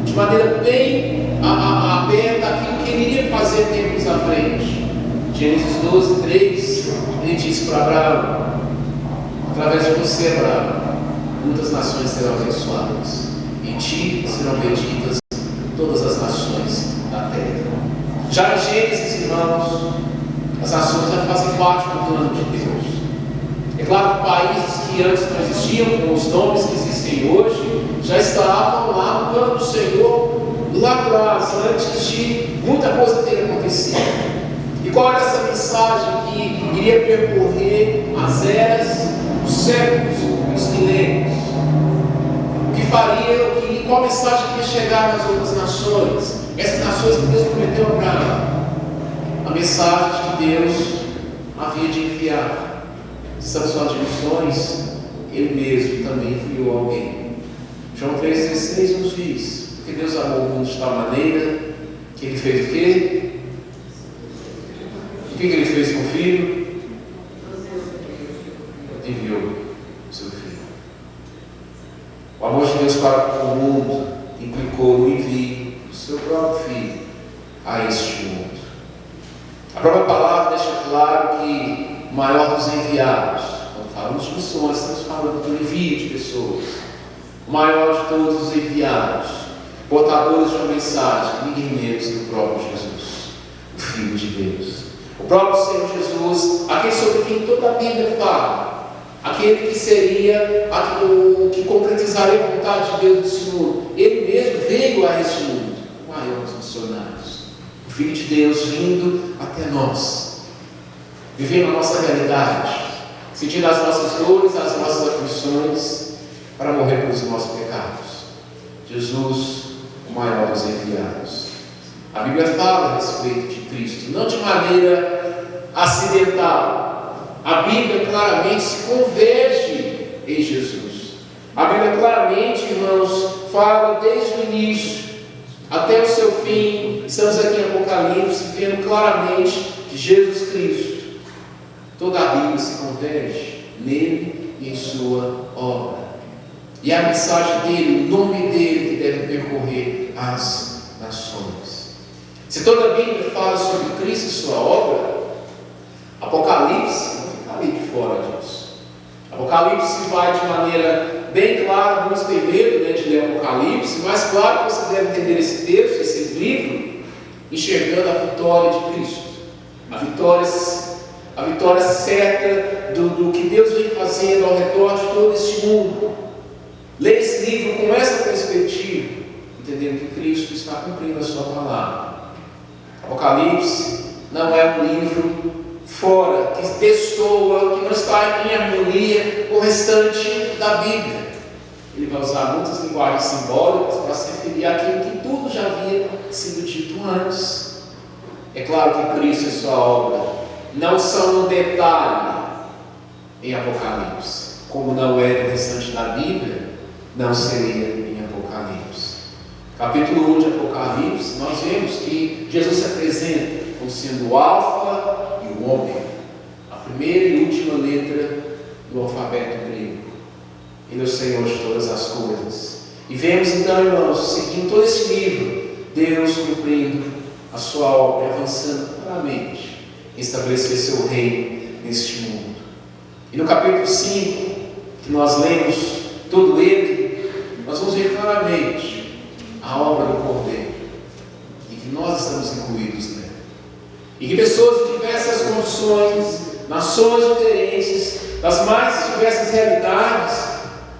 de maneira bem aberta aquilo que ele iria fazer tempos à frente. Gênesis 12, 3, ele diz para Abraão: através de você, Abraão, muitas nações serão abençoadas, em ti serão benditas todas as nações da terra. Já em Gênesis, irmãos, as nações já fazem parte do plano de Deus. É claro que países que antes não existiam, com os nomes que existem hoje, já estavam lá no plano do Senhor, lá atrás, antes de muita coisa ter acontecido. E qual era essa mensagem que iria percorrer as eras, os séculos, os milênios? O que faria, qual mensagem que ia chegar nas outras nações? Essas nações que Deus prometeu a Abraão. A mensagem que Deus havia de enviar. Estamos falando de missões, Ele mesmo também enviou alguém. João 3,16 nos diz: porque Deus amou o mundo de tal maneira que Ele fez o quê? O que Ele fez com o Filho? Enviou o seu Filho. O amor de Deus para com o mundo implicou no envio do seu próprio Filho a este mundo. A própria palavra deixa claro que o maior dos enviados, quando falamos de missões, estamos falando do envio de pessoas. o maior de todos os enviados, portadores de uma mensagem, ninguém menos que o próprio Jesus, o Filho de Deus. O próprio Senhor Jesus, aquele sobre quem toda a Bíblia fala, aquele que seria o que concretizaria a vontade de Deus nesse mundo. Ele mesmo veio a este mundo, o maior dos missionários. O Filho de Deus vindo até nós, vivendo a nossa realidade, sentindo as nossas dores, as nossas aflições, para morrer pelos nossos pecados. Jesus, o maior dos enviados. A Bíblia fala a respeito de Cristo, não de maneira acidental. A Bíblia claramente se converge em Jesus. A Bíblia claramente, irmãos, fala desde o início até o seu fim. Estamos aqui em Apocalipse vendo claramente de Jesus Cristo. Toda a Bíblia se converge nele e em sua obra. E a mensagem dele, o nome dele que deve percorrer as nações. Se toda a Bíblia fala sobre Cristo e sua obra, Apocalipse não fica ali de fora disso. Apocalipse vai de maneira bem clara, alguns têm medo de ler Apocalipse, mas claro que você deve entender esse texto, esse livro, enxergando a vitória de Cristo, a vitória certa do que Deus vem fazendo ao redor de todo este mundo. Leia esse livro com essa perspectiva, entendendo que Cristo está cumprindo a sua palavra. Apocalipse não é um livro fora, que destoa, que não está em harmonia com o restante da Bíblia. Ele vai usar muitas linguagens simbólicas para se referir àquilo que tudo já havia sido dito antes. É claro que Cristo e sua obra não são um detalhe em Apocalipse, como não é no restante da Bíblia, não seria em Apocalipse. Capítulo 1 de Apocalipse, nós vemos que Jesus se apresenta como sendo o Alfa e o Ômega, a primeira e última letra do alfabeto grego. Ele é o Senhor de todas as coisas. E vemos então, irmãos, seguindo todo esse livro, Deus cumprindo a sua obra, avançando claramente em estabelecer seu reino neste mundo. E no capítulo 5, que nós lemos todo ele, nós vamos ver claramente a obra do Cordeiro, e que nós estamos incluídos nela. E que pessoas de diversas condições, nações diferentes, das mais diversas realidades,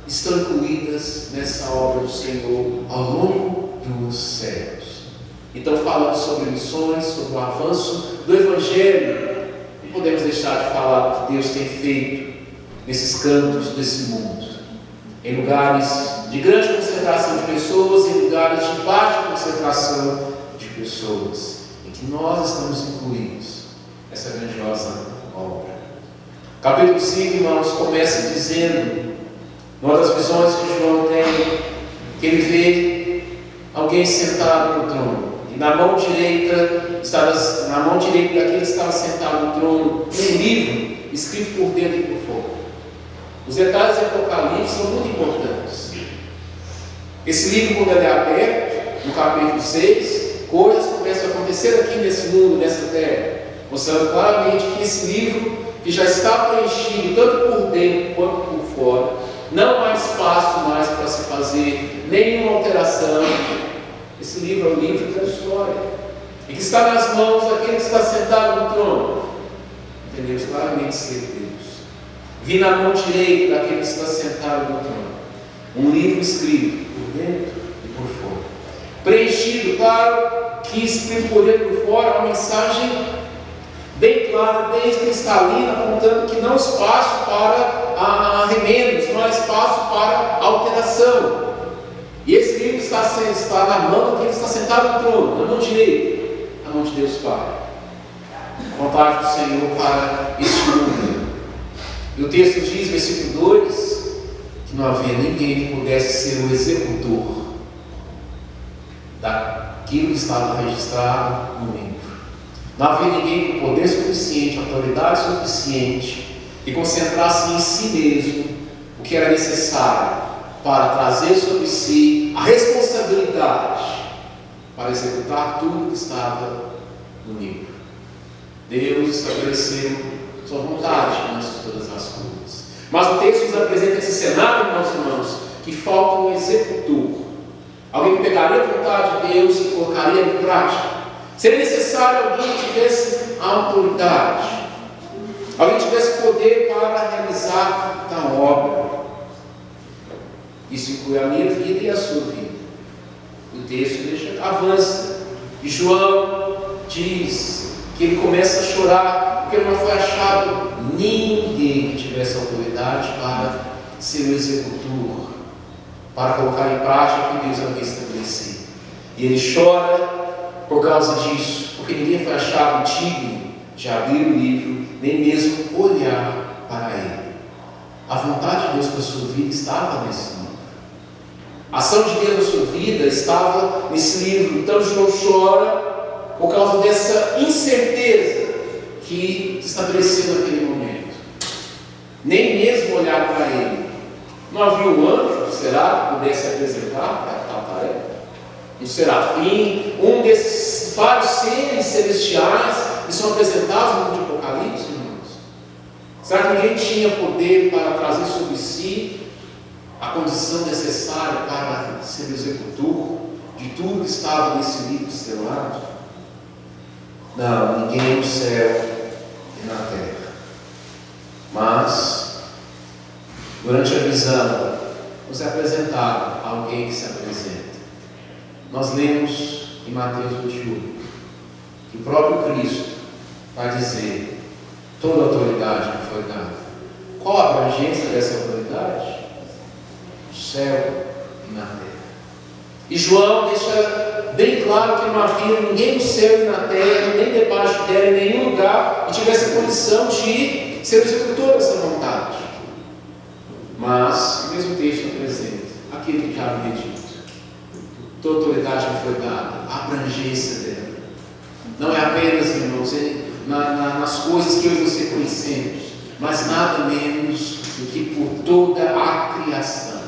estão incluídas nessa obra do Senhor ao longo dos séculos. Então, falando sobre missões, sobre o avanço do Evangelho, não podemos deixar de falar do que Deus tem feito nesses cantos desse mundo, em lugares de grande concentração de pessoas, em lugares de baixa concentração de pessoas, em que nós estamos incluídos nessa grandiosa obra. Capítulo 5, irmãos, começa dizendo, numa das visões que João tem, que ele vê alguém sentado no trono, e na mão direita daquele que estava sentado no trono, um livro escrito por dentro e por fora. Os detalhes de Apocalipse são muito importantes. Esse livro, quando ele é aberto, no capítulo 6, coisas começam a acontecer aqui nesse mundo, nessa terra, mostrando claramente que esse livro, que já está preenchido tanto por dentro quanto por fora, não há espaço mais para se fazer nenhuma alteração. Esse livro é o livro da história, e que está nas mãos daquele que está sentado no trono. Entendemos claramente ser Deus. Vi na mão direita daquele que está sentado no trono um livro escrito por dentro e por fora, preenchido, claro que escrito por dentro e por fora, uma mensagem bem clara, bem cristalina, apontando que não há espaço para remendos, não há espaço para alteração. E esse livro está na mão daquele que está sentado no trono, na mão direita, na mão de Deus Pai. A vontade do Senhor para este mundo. E o texto diz, versículo 2, que não havia ninguém que pudesse ser o executor daquilo que estava registrado no livro. Não havia ninguém com poder suficiente, autoridade suficiente, que concentrasse em si mesmo o que era necessário para trazer sobre si a responsabilidade para executar tudo que estava no livro. Deus estabeleceu sua vontade antes de todas as coisas. Mas o texto nos apresenta esse cenário, meus irmãos, que falta um executor. Alguém que pegaria a vontade de Deus e colocaria em prática. Seria necessário alguém que tivesse autoridade, alguém que tivesse poder para realizar a obra. Isso inclui a minha vida e a sua vida. O texto avança. E João diz que ele começa a chorar porque não foi achado ninguém que tivesse autoridade para ser o executor, para colocar em prática o que Deus havia estabelecido. E ele chora por causa disso, porque ninguém foi achado digno de abrir o livro, nem mesmo olhar para ele. A vontade de Deus para a sua vida estava nesse livro. A ação de Deus na sua vida estava nesse livro. Então João chora por causa dessa incerteza que se estabeleceu naquele momento. Nem mesmo olhar para ele. Não havia um anjo, será, que pudesse apresentar para ele? Um serafim, um desses vários seres celestiais que são apresentados no livro de Apocalipse, irmãos? Será que ninguém tinha poder para trazer sobre si a condição necessária para ser executor de tudo que estava nesse livro selado? Não, ninguém no céu e na terra. Mas, durante a visão, nos é apresentado alguém que se apresenta. Nós lemos em Mateus 21 que o próprio Cristo vai dizer: toda autoridade me foi dada. Qual a abrangência dessa autoridade? No céu e na terra. E João deixa bem claro que não havia ninguém no céu e na terra, nem debaixo dela, em nenhum lugar, que tivesse a condição de ser o executor dessa vontade. Mas o mesmo texto apresenta aquele que já havia dito: toda autoridade me foi dada, a abrangência dela. Não é apenas, irmãos, nas coisas que eu e você conhecemos, mas nada menos do que por toda a criação,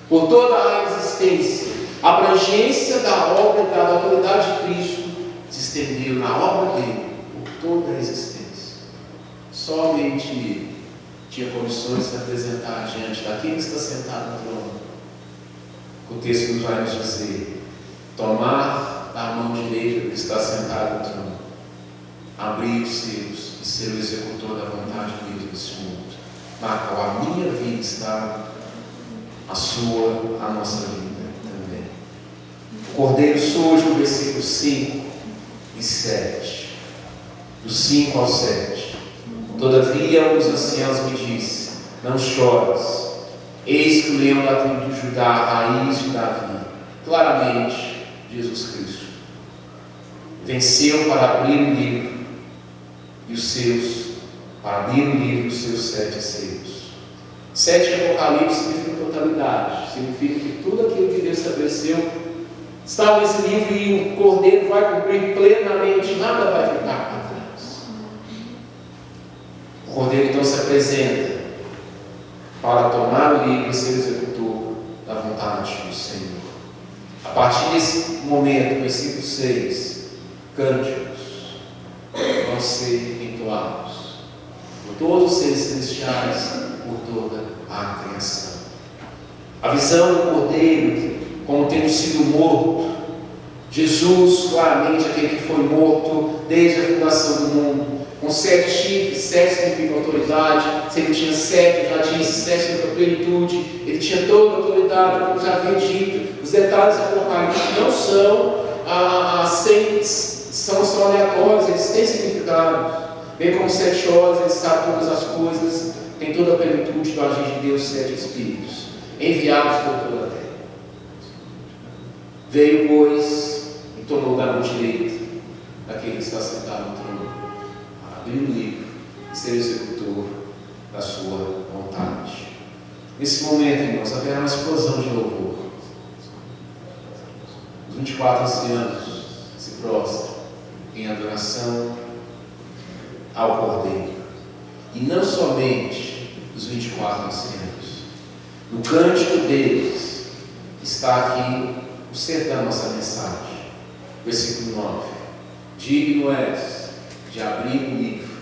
por toda a existência. A abrangência da obra, da autoridade de Cristo se estendeu na obra dele por toda a existência. Somente ele tinha condições de se apresentar diante daquele que está sentado no trono. O texto nos vai nos dizer: tomar da mão direita do que está sentado no trono, abrir os seus e ser o executor da vontade de Deus nesse mundo, na qual a minha vida está, a sua, a nossa vida também. O Cordeiro surge no versículo 5 e 7, do 5 ao 7. Todavia um dos anciãos me disse: não chores, eis que o leão da tribo de Judá, a raiz de Davi, claramente Jesus Cristo, venceu para abrir o livro e os seus, para abrir o livro e os seus 7 selos. 7 em Apocalipse significa totalidade, significa que tudo aquilo que Deus estabeleceu estava nesse livro e o Cordeiro vai cumprir plenamente, nada vai ficar para trás. O Cordeiro então se apresenta para tomar o livro e ser executor da vontade do Senhor. A partir desse momento, versículo 6, cânticos vão ser entoados por todos os seres celestiais, por toda a criação. A visão do Cordeiro como tendo sido morto, Jesus, claramente aquele que foi morto desde a fundação do mundo, com 7 chifres, 7 significa autoridade. Se ele tinha 7, já tinha 7 significa plenitude, ele tinha toda a autoridade, como já havia dito. Os detalhes do Apocalipse não são aleatórios, eles têm significado. Bem como 7 horas, ele sabe todas as coisas, tem toda a plenitude do agir de Deus, 7 Espíritos, enviados por toda a terra. Veio, pois, e tomou da mão direita daquele que está sentado no trono, para abrir o livro e ser executor da sua vontade. Nesse momento, irmãos, haverá uma explosão de louvor. Os 24 ancianos se prostram em adoração ao Cordeiro. E não somente os 24 ancianos. No cântico deles está aqui o ser da nossa mensagem. Versículo 9: digno és de abrir o livro,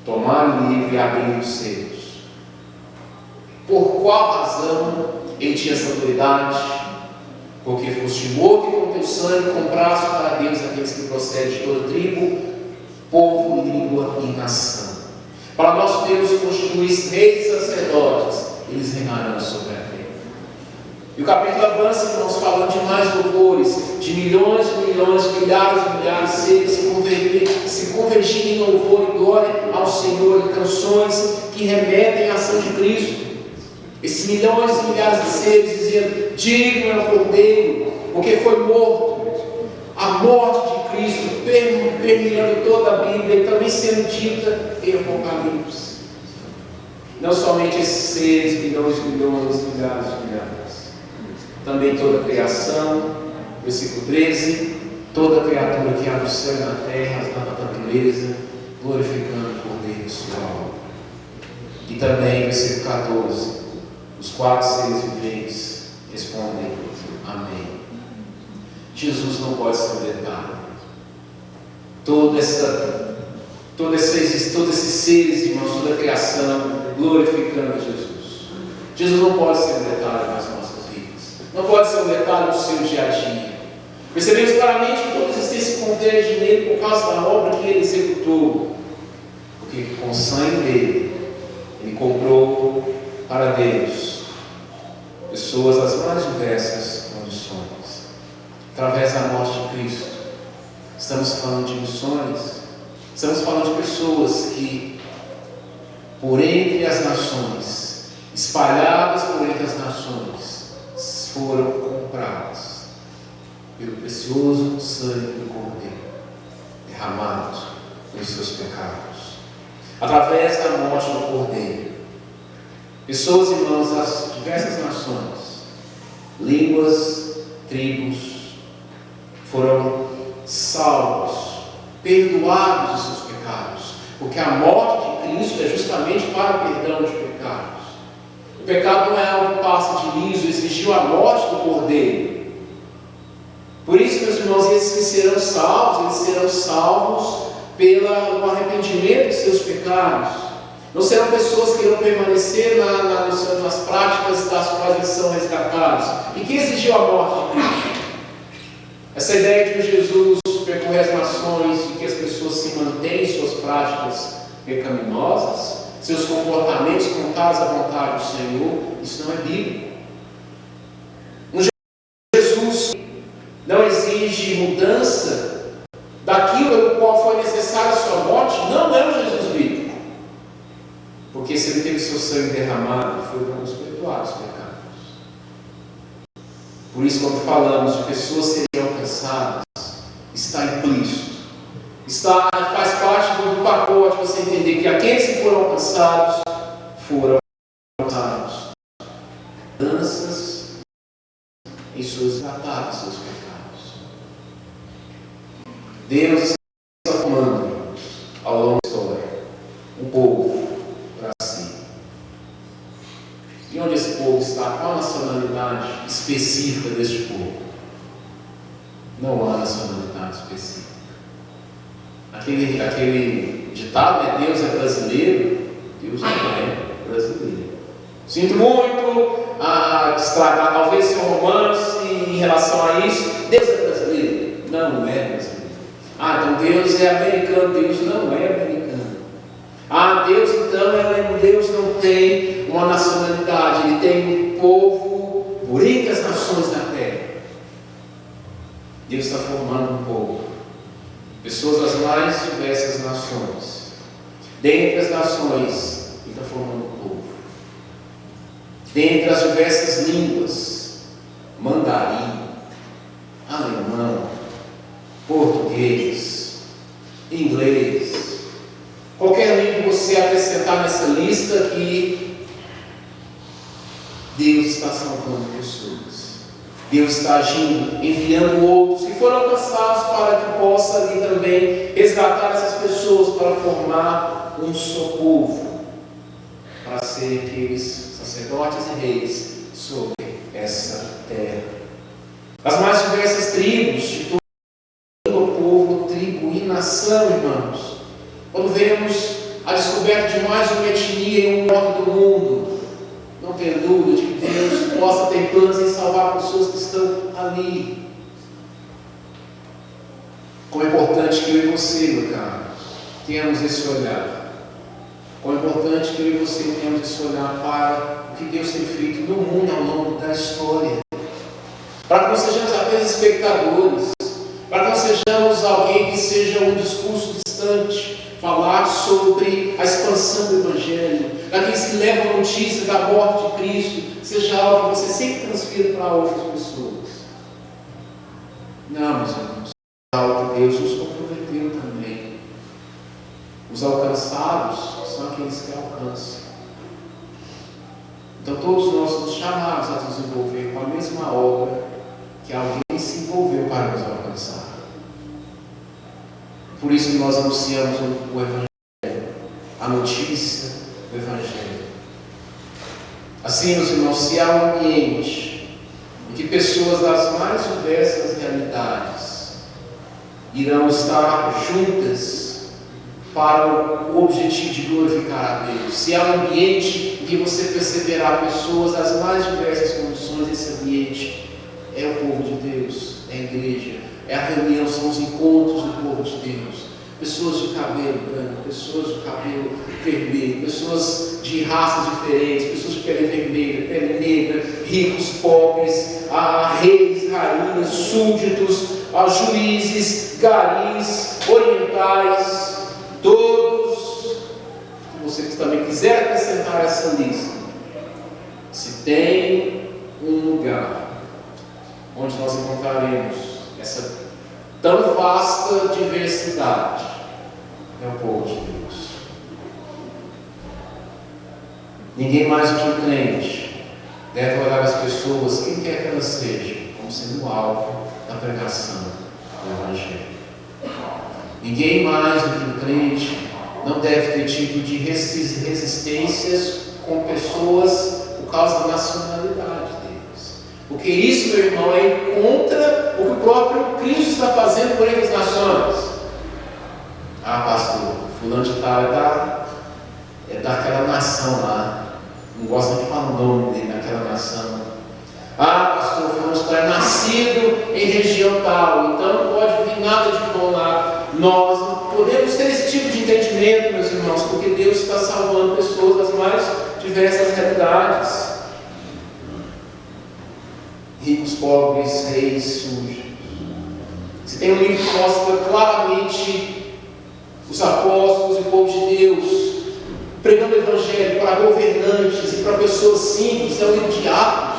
tomar o livro e abrir os selos. Por qual razão ele tinha essa autoridade, porque foste morto e com teu sangue compraste para Deus aqueles que procedem de toda tribo, povo, língua e nação. Para nosso Deus constituísse reis e sacerdotes, eles reinarão sobre a terra. E o capítulo avança, irmãos, falando de mais louvores, de milhões, milhares de seres se convergirem em louvor e glória ao Senhor, em canções que remetem à ação de Cristo. Esses milhões e milhares de seres dizendo: digno é o Cordeiro, porque foi morto. A morte de Cristo permeando toda a Bíblia e também sendo dita em Apocalipse. Não somente esses seres, milhões, milhares. Também toda a criação, versículo 13, toda criatura que há no céu e na terra, na natureza, glorificando o Cordeiro em sua alma. E também, versículo 14, os 4 seres viventes respondem: amém. Jesus não pode ser um detalhe. Todos esses seres, irmãos, toda a criação, glorificando Jesus. Jesus não pode ser um detalhe nas nossas vidas. Não pode ser um detalhe no seu dia a dia. Percebemos claramente que toda existência converge nele por causa da obra que ele executou. Porque com o sangue dele, ele comprou para Deus pessoas das mais diversas condições. Através da morte de Cristo, estamos falando de missões, estamos falando de pessoas que, por entre as nações, espalhadas por entre as nações, foram compradas pelo precioso sangue do Cordeiro, derramado pelos seus pecados. Através da morte do Cordeiro, pessoas, irmãos, das diversas nações, línguas, tribos, foram salvos, perdoados dos seus pecados, porque a morte de Cristo é justamente para o perdão de pecados. O pecado não é algo que passa de liso, exigiu a morte do Cordeiro. Por isso, meus irmãos, esses que serão salvos pelo arrependimento de seus pecados. Não serão pessoas que irão permanecer nas práticas das quais eles são resgatados. E quem exigiu a morte de Cristo? Essa ideia de que Jesus percorre as nações e que as pessoas se mantêm em suas práticas pecaminosas, seus comportamentos contrários à vontade do Senhor, isso não é bíblico. Um Jesus não exige mudança daquilo pelo qual foi necessária a sua morte, não é um Jesus bíblico. Porque se ele teve seu sangue derramado, foi para nos perdoar os pecados. Por isso, quando falamos de pessoas serem alcançadas, está implícito. Faz parte do pacote você entender que aqueles que foram alcançados, mudanças em suas tratadas, seus pecados. Deus está formando, ao longo da história, um povo para si. E onde esse povo está? Qual a nacionalidade específica deste povo? Não há nacionalidade específica. Aquele ditado, né? Deus é brasileiro. Deus não é brasileiro. Sinto muito estragar talvez seu romance em relação a isso. Deus é brasileiro. Não é brasileiro. Então Deus é americano. Deus não é americano. Deus então, Deus não tem uma nacionalidade. Ele tem um povo por entre as nações da terra. Deus está formando um povo. Pessoas das mais diversas nações. Dentre as nações, Ele está formando um povo. Dentre as diversas línguas, mandarim, alemão, português, inglês, qualquer língua que você acrescentar nessa lista que Deus está salvando pessoas. Deus está agindo, enviando outros que foram alcançados para que possa ali também resgatar essas pessoas para formar um só povo, para serem aqueles sacerdotes e reis sobre essa terra. As mais diversas tribos de todo o povo, tribo e nação, irmãos. Quando vemos a descoberta de mais uma etnia em um ponto do mundo, não tenha dúvida de que Deus possa ter planos em salvar pessoas que estão ali. Como é importante que eu e você, meu caro, tenhamos esse olhar. Como é importante que eu e você tenhamos esse olhar para o que Deus tem feito no mundo ao longo da história. Para que não sejamos apenas espectadores, para que não sejamos alguém que seja um discurso distante, falar sobre a expansão do Evangelho, daqueles que levam a notícia da morte de Cristo, seja algo que você sempre transfira para outras pessoas. Não, meus irmãos, é algo que Deus nos comprometeu também. Os alcançados são aqueles que alcançam. Então todos nós somos chamados a nos envolver com a mesma obra que alguém se envolveu para nos alcançar. Por isso que nós anunciamos o Evangelho, a notícia do Evangelho. Assim, meus irmãos, se há um ambiente em que pessoas das mais diversas realidades irão estar juntas para o objetivo de glorificar a Deus, se há um ambiente em que você perceberá pessoas das mais diversas condições, esse ambiente é o povo de Deus, é a igreja, é a reunião, são os encontros do povo de Deus. Pessoas de cabelo branco, pessoas de cabelo vermelho, pessoas de raças diferentes, pessoas de pele vermelha, pele negra, ricos, pobres, reis, rainhas, súditos, juízes, garis, orientais, todos. Se você também quiser acrescentar essa lista, se tem um lugar onde nós encontraremos essa tão vasta diversidade, é o povo de Deus. Ninguém mais do que o crente deve olhar as pessoas, quem quer que elas sejam, como sendo alvo da pregação do Evangelho. Ninguém mais do que o crente não deve ter tipo de resistências com pessoas por causa da nacionalidade deles. Porque isso, meu irmão, é contra o que o próprio Cristo está fazendo por entre as nações. Pastor, fulano de tal é daquela nação lá. Não gosto nem de falar o nome dele, daquela nação. Pastor, fulano de tal é nascido em região tal, então não pode vir nada de bom lá. Nós não podemos ter esse tipo de entendimento, meus irmãos, porque Deus está salvando pessoas das mais diversas realidades. Ricos, pobres, reis, sujos. Você tem um livro que mostra claramente os apóstolos e o povo de Deus pregando o Evangelho para governantes e para pessoas simples. É o livro de Atos.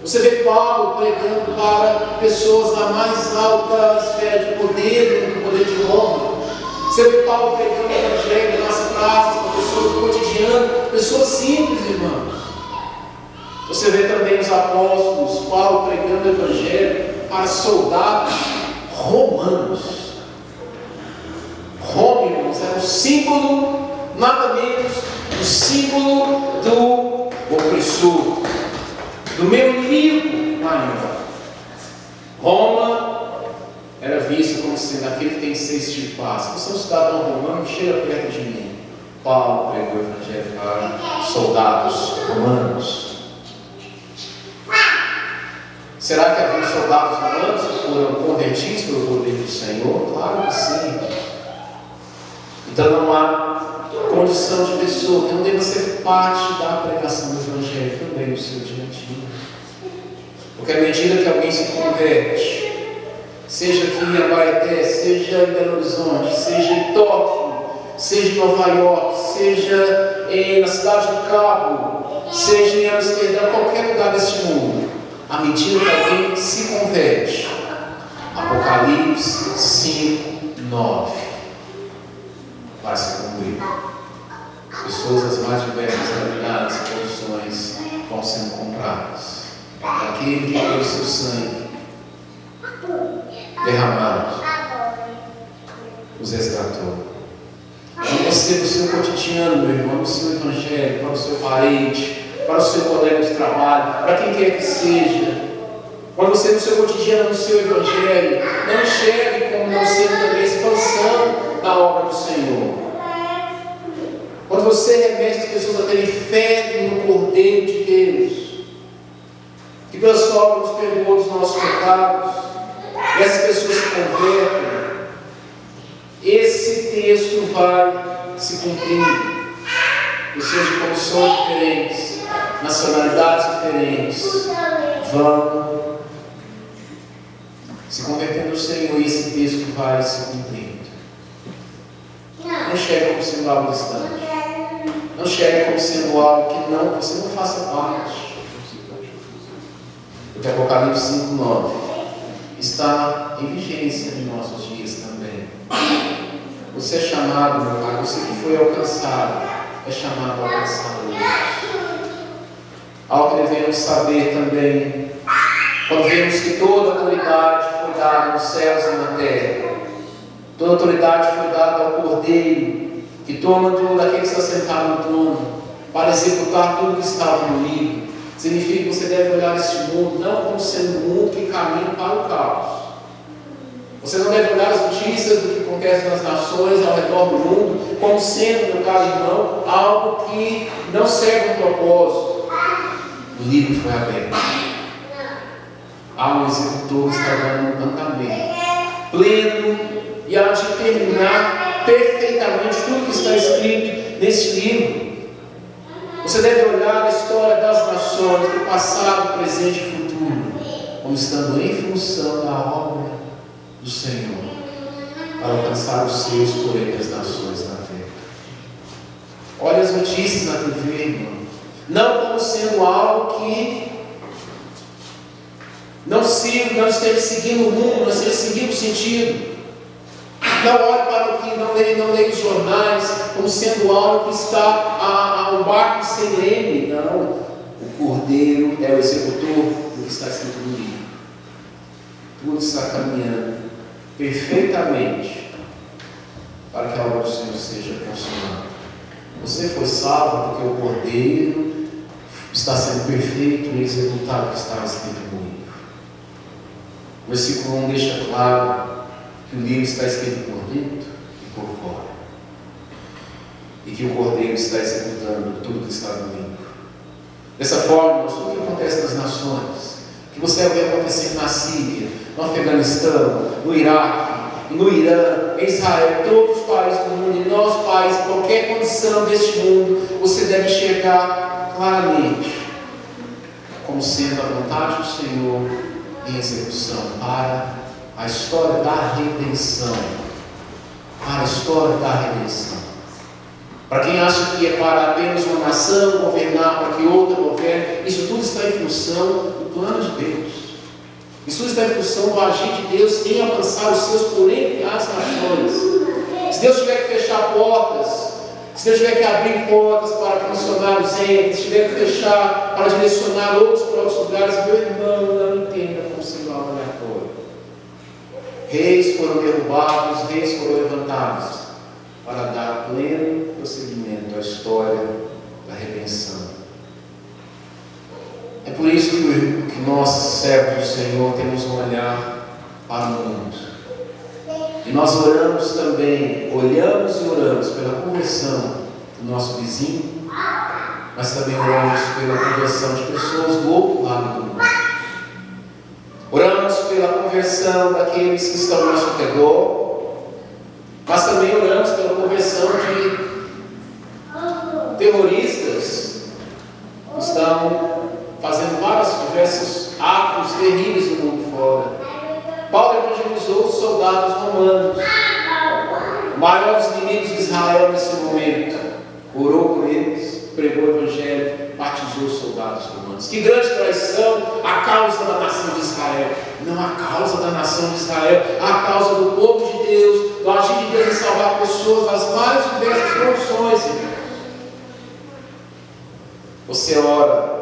Você vê Paulo pregando para pessoas da mais alta esfera de poder, do poder de Roma. Você vê Paulo pregando o Evangelho nas praças, para pessoas do cotidiano, pessoas simples, irmãos. Você vê também os apóstolos, Paulo pregando o Evangelho para soldados romanos. Roma, irmãos, era o símbolo, nada menos, o símbolo do opressor, do meu inimigo maior. Roma era vista como sendo aquele que tem que ser extirpado. Se você é um cidadão romano, chega perto de mim. Paulo pregou o Evangelho para soldados romanos. Será que havia soldados romanos que foram convertidos pelo poder do Senhor? Claro que sim. Então não há condição de pessoa que não deva ser parte da pregação do Evangelho também no seu dia a dia. Porque à medida que alguém se converte, seja aqui em Abaeté, seja em Belo Horizonte, seja em Tóquio, seja em Nova York, seja na cidade do Cabo, seja em Amsterdã, qualquer lugar deste mundo, à medida que alguém se converte, Apocalipse 5, 9 vai se cumprir. Pessoas das mais diversas realidades e condições vão sendo compradas. Aquele que deu o seu sangue derramado os resgatou. E você, no seu cotidiano, meu irmão, no seu evangelho, para o seu parente, para o seu colega de trabalho, para quem quer que seja, quando você no seu cotidiano, no seu evangelho, não enxergue como não sendo também expansão da obra do Senhor. Quando Quando você remete as pessoas a terem fé no Cordeiro de Deus, que pela sua obra nos perdoou dos nossos pecados, e essas pessoas se convertem, esse texto vai se cumprindo. Pessoas de condições diferentes, nacionalidades diferentes, vão se convertendo ao Senhor, e esse texto vai se cumprindo. Não chega como sendo algo distante. Não chega como sendo algo que você não faça parte. Porque Apocalipse 5:9 está em vigência em nossos dias também. Você é chamado, meu Pai, você que foi alcançado, é chamado a alcançar Deus. Algo que devemos saber também, quando vemos que toda autoridade foi dada nos céus e na terra, toda autoridade foi dada ao Cordeiro, que toma tudo daquele que está sentado no trono, para executar tudo que está no livro. Significa que você deve olhar este mundo não como sendo um mundo que caminha para o caos. Você não deve olhar as notícias do que acontece nas nações ao redor do mundo como sendo, meu caro irmão, algo que não serve a um propósito. O livro foi aberto. Há um executor que está dando um andamento pleno e há de terminar perfeitamente tudo que está escrito nesse livro. Você deve olhar a história das nações, do passado, presente e futuro, como estando em função da obra do Senhor, para alcançar os seus por entre as nações na terra. Olha as notícias na TV, irmão. Não como sendo algo que não esteja seguindo o rumo, não esteja seguindo o sentido. Não olhe para o que não leia os jornais como sendo algo que está a um barco sem leme. Não. O Cordeiro é o executor do que está escrito no livro. Tudo está caminhando perfeitamente para que a obra do Senhor seja consumada. Você foi salvo porque o Cordeiro está sendo perfeito e executado o que está escrito no livro. O versículo 1 deixa claro que o livro está escrito por dentro e por fora, e que o Cordeiro está executando tudo que está no livro. Dessa forma, tudo o que acontece nas nações, que você vai ver acontecer na Síria, no Afeganistão, no Iraque, no Irã, em Israel, em todos os países do mundo, em nosso país, em qualquer condição deste mundo, você deve enxergar claramente como sendo a vontade do Senhor em execução para a história da redenção. Para a história da redenção. Para quem acha que é para apenas uma nação governar, para que outra governe, isso tudo está em função do plano de Deus. Isso tudo está em função do agir de Deus em alcançar os seus por entre as nações. Se Deus tiver que fechar portas, se Deus tiver que abrir portas para que missionários entrem, se tiver que fechar para direcionar outros para outros lugares, meu irmão, não entenda como sendo algo aleatório. Reis foram derrubados, reis foram levantados para dar pleno prosseguimento à história da redenção. É por isso que nós, servos do Senhor, temos um olhar para o mundo. E nós oramos também, olhamos e oramos pela conversão do nosso vizinho, mas também oramos pela conversão de pessoas do outro lado do mundo. Oramos pela conversão daqueles que estão ao nosso redor, mas também oramos pela conversão de terroristas que estão fazendo diversos atos terríveis no mundo fora. Paulo evangelizou os soldados romanos, o maior dos inimigos de Israel nesse momento. Orou por eles, pregou o evangelho, batizou os soldados romanos. Que grande traição a causa da nação de Israel. Não a causa da nação de Israel, a causa do povo de Deus, do agir de Deus em salvar pessoas das mais diversas condições, irmãos. Você ora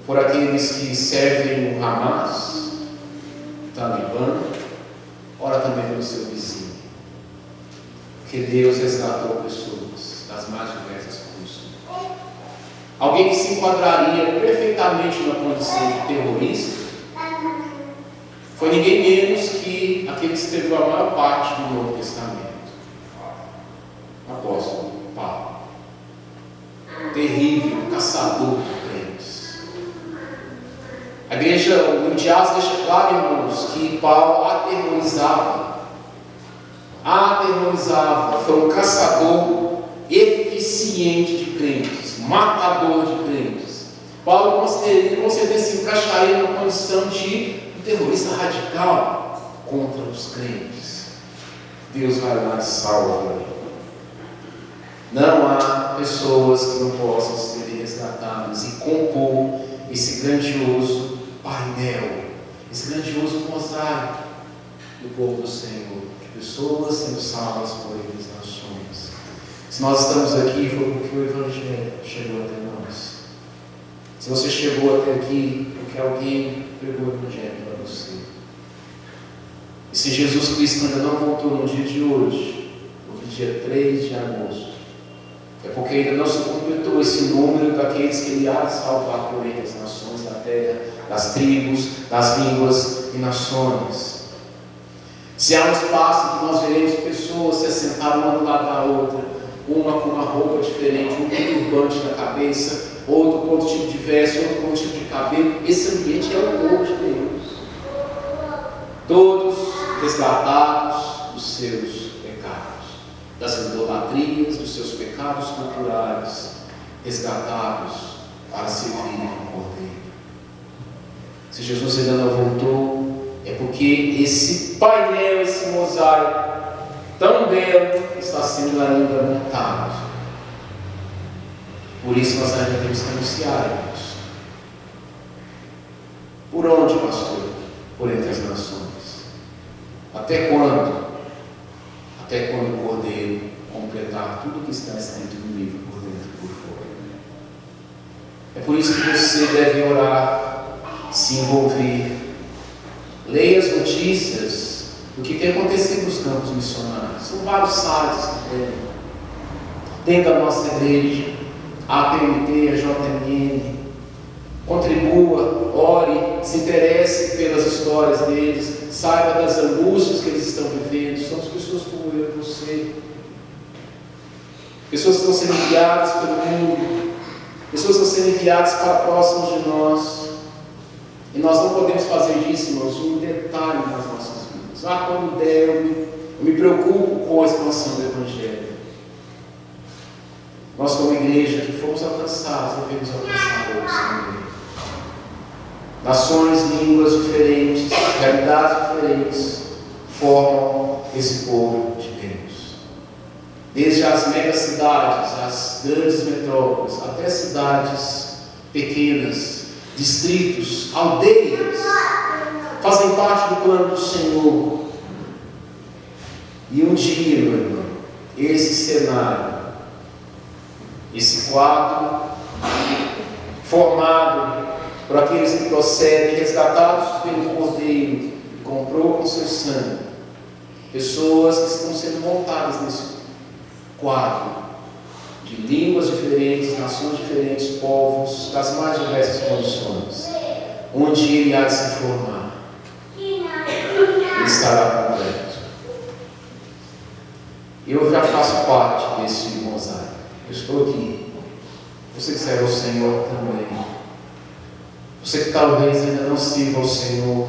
por aqueles que servem o Hamas, o Talibã, ora também pelo seu vizinho. Porque Deus resgatou pessoas das mais diversas condições. Alguém que se enquadraria perfeitamente na condição de terrorista foi ninguém menos que aquele que escreveu a maior parte do Novo Testamento, o apóstolo igreja, o diálogo deixa claro, irmãos, que Paulo aterrorizava. Foi um caçador eficiente de crentes, matador de crentes. Paulo com certeza se encaixaria numa condição de um terrorista radical contra os crentes. Deus vai lá e salva. Não há pessoas que não possam ser resgatadas e compor esse grandioso painel, esse grandioso mosaico do povo do Senhor, de pessoas sendo salvas por Ele das nações. Se nós estamos aqui, foi porque o Evangelho chegou até nós. Se você chegou até aqui, porque alguém pregou o Evangelho para você. E se Jesus Cristo ainda não voltou no dia de hoje, no dia 3 de agosto, é porque ainda não se completou esse número daqueles que Ele há de salvar por Ele as nações da terra, das tribos, das línguas e nações. Se há um espaço que nós veremos pessoas se assentadas uma do lado da outra, uma com uma roupa diferente, um com turbante na cabeça, outro com outro tipo de veste, outro com outro tipo de cabelo, esse ambiente é o povo de Deus. Todos resgatados dos seus pecados, das idolatrias, dos seus pecados culturais, resgatados para servirem ao Cordeiro. Se Jesus ainda não voltou, é porque esse painel, esse mosaico tão belo está sendo ainda montado. Por isso nós ainda temos que anunciar, irmãos. Por onde, pastor? Por entre as nações. Até quando? Até quando o Cordeiro completar tudo o que está escrito no livro, por dentro e por fora. É por isso que você deve orar, se envolver. Leia as notícias do que tem acontecido nos campos missionários. São vários sites que tem. Dentro da nossa igreja, a APMT, a JMN. Contribua, ore, se interesse pelas histórias deles, saiba das angústias que eles estão vivendo. Somos pessoas como eu e você. Pessoas que estão sendo enviadas pelo mundo, pessoas que estão sendo enviadas para próximos de nós. E nós não podemos fazer disso, irmãos, um detalhe nas nossas vidas. Quando der, eu me preocupo com a expansão do Evangelho. Nós, como igreja, que fomos alcançados, devemos alcançar outros também. Nações, línguas diferentes, realidades diferentes, formam esse povo de Deus. Desde as megacidades, as grandes metrópoles, até cidades pequenas, distritos, aldeias, fazem parte do plano do Senhor. E um dia, meu irmão, esse cenário, esse quadro, formado por aqueles que procedem, resgatados pelo Cordeiro, que comprou com seu sangue, pessoas que estão sendo montadas nesse quadro, de línguas diferentes, nações diferentes, povos, das mais diversas condições, onde ele há de se formar, ele estará completo. Eu já faço parte desse mosaico. Eu estou aqui. Você que serve ao Senhor também. Você que talvez ainda não sirva ao Senhor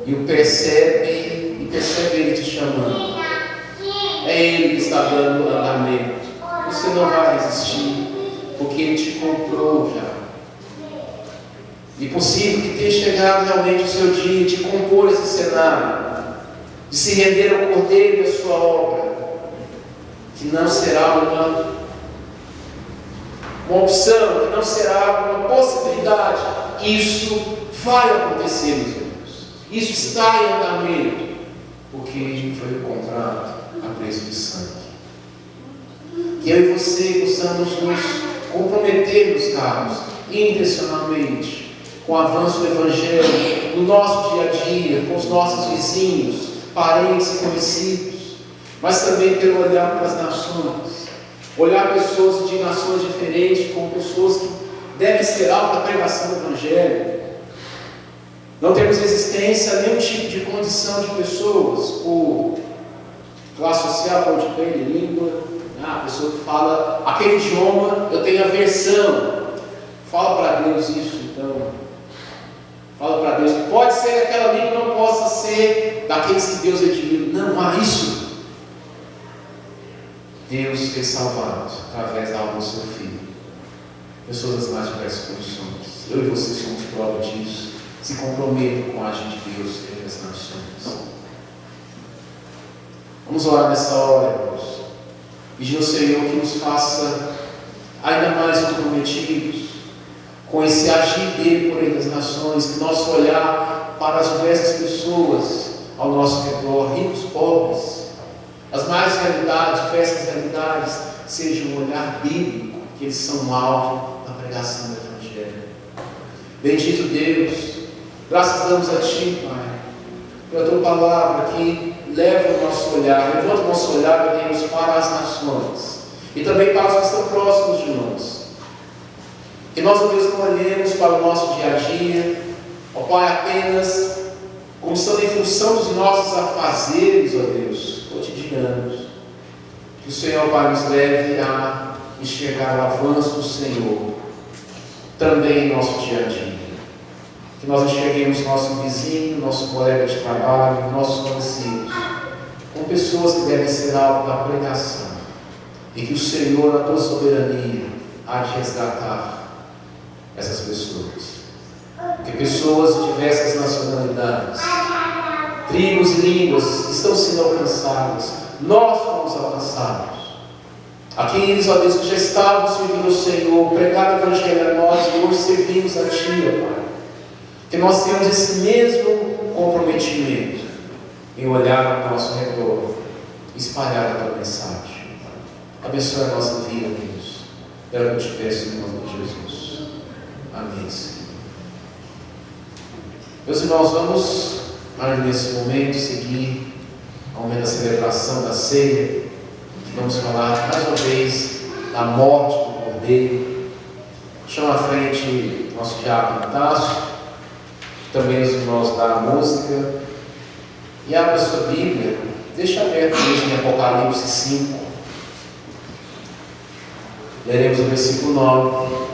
e o percebe Ele te chamando. É Ele que está dando andamento. Você não vai resistir, porque Ele te comprou já. E possível que tenha chegado realmente o seu dia de compor esse cenário, de se render ao Cordeiro da sua obra, que não será uma opção, que não será uma possibilidade. Isso vai acontecer, meus irmãos. Isso está em andamento, porque ele foi comprado a preço de sangue. Que eu e você possamos nos comprometer, meus caros, intencionalmente, com o avanço do Evangelho no nosso dia a dia, com os nossos vizinhos, parentes e conhecidos, mas também ter um olhar para as nações, olhar pessoas de nações diferentes como pessoas que devem ser alvo da pregação do Evangelho. Não temos resistência a nenhum tipo de condição de pessoas, por classe social, cor de pele, língua. A pessoa que fala aquele idioma, eu tenho aversão. Fala para Deus isso, então. Fala para Deus que pode ser que aquela língua não possa ser daqueles que Deus redimiu. Não há isso. Deus tem salvado através da alma do seu Filho pessoas das mais diversas condições. Eu e você somos prova disso. Se comprometam com a agir de Deus entre as nações. Vamos orar nessa hora, irmãos. Pedir ao Senhor que nos faça ainda mais comprometidos com esse agir dele por entre as nações, que nosso olhar para as diversas pessoas ao nosso redor, ricos, pobres, as mais realidades, diversas realidades, seja um olhar bíblico, que eles são alvo da pregação do Evangelho. Bendito Deus, graças damos a Ti, Pai, pela Tua palavra que leva o nosso olhar, levanta o nosso olhar, Deus, para as nações e também para os que estão próximos de nós. Que nós, ó Deus, não olhemos para o nosso dia a dia, ó Pai, apenas como são em função dos nossos afazeres, ó Deus, cotidianos. Que o Senhor, Pai, nos leve a enxergar o avanço do Senhor também em nosso dia a dia. Que nós enxerguemos nosso vizinho, nosso colega de trabalho, nossos conhecidos, como pessoas que devem ser alvo da pregação. E que o Senhor, na tua soberania, há de resgatar essas pessoas. Que pessoas de diversas nacionalidades, tribos e línguas estão sendo alcançadas. Nós fomos alcançados. Aqueles, ó Deus, que já estavam servindo ao Senhor, pregaram o Evangelho a nós e hoje servimos a Ti, ó Pai. Que nós tenhamos esse mesmo comprometimento em olhar ao nosso redor, espalhar a Tua mensagem. Abençoe a nossa vida, Deus. É o que eu te peço em nome de Jesus. Amém, Senhor. Meus irmãos, vamos nesse momento seguir ao momento da celebração da ceia. Vamos falar mais uma vez da morte do Cordeiro. Chama à frente o nosso diácono Tasso, também os irmãos da música. E abra a sua Bíblia, deixa aberto mesmo em Apocalipse 5. Leremos o versículo 9.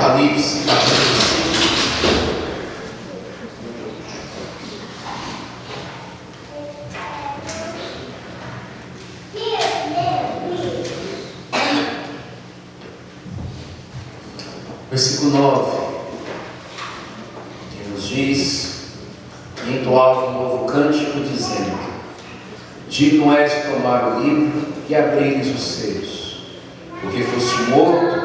Apocalipse, capítulo 5. Versículo 9, que nos diz: e entoava um novo cântico, dizendo: digno és de tomar o livro e abrir-lhes os selos, porque foste morto,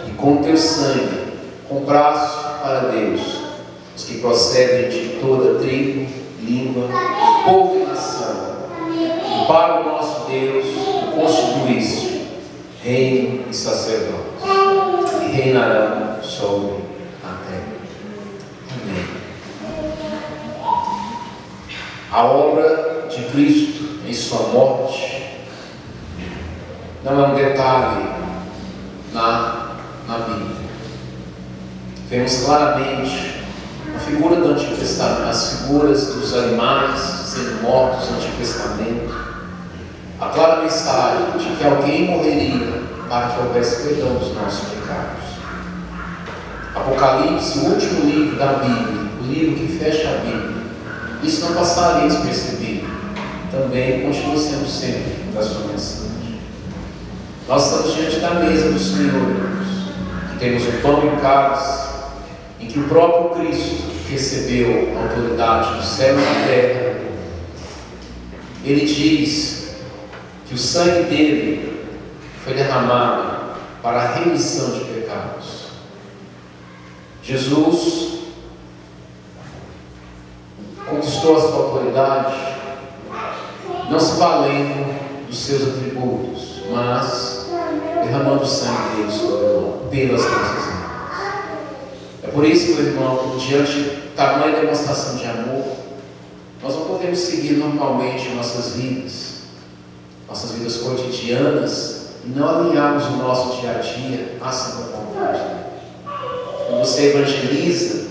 e com teu sangue compraste para Deus os que procedem de toda tribo, língua, povo e nação, e para o nosso Deus o constituíste reino e sacerdote, e reinarão sobre a terra. Amém. A obra de Cristo em sua morte não é um detalhe na Bíblia. Vemos claramente a figura do Antigo Testamento, as figuras dos animais sendo mortos no Antigo Testamento, a clara mensagem de que alguém morreria para que houvesse perdão dos nossos pecados. Apocalipse, o último livro da Bíblia, o livro que fecha a Bíblia, isso não passaria despercebido, também continua sendo sempre da sua mensagem. Nós estamos diante da mesa do Senhor, irmãos, que temos o pão e o cálice, em que o próprio Cristo recebeu a autoridade do céu e da terra. Ele diz que o sangue dele foi derramado para a remissão de pecados. Jesus conquistou a sua autoridade não se valendo dos seus atributos, mas derramando o sangue dele sobre nós, pelas nossas vidas. É por isso, meu irmão, que diante de tamanha demonstração de amor, nós não podemos seguir normalmente nossas vidas cotidianas, e não alinharmos o nosso dia a dia à santa vontade. Quando você evangeliza,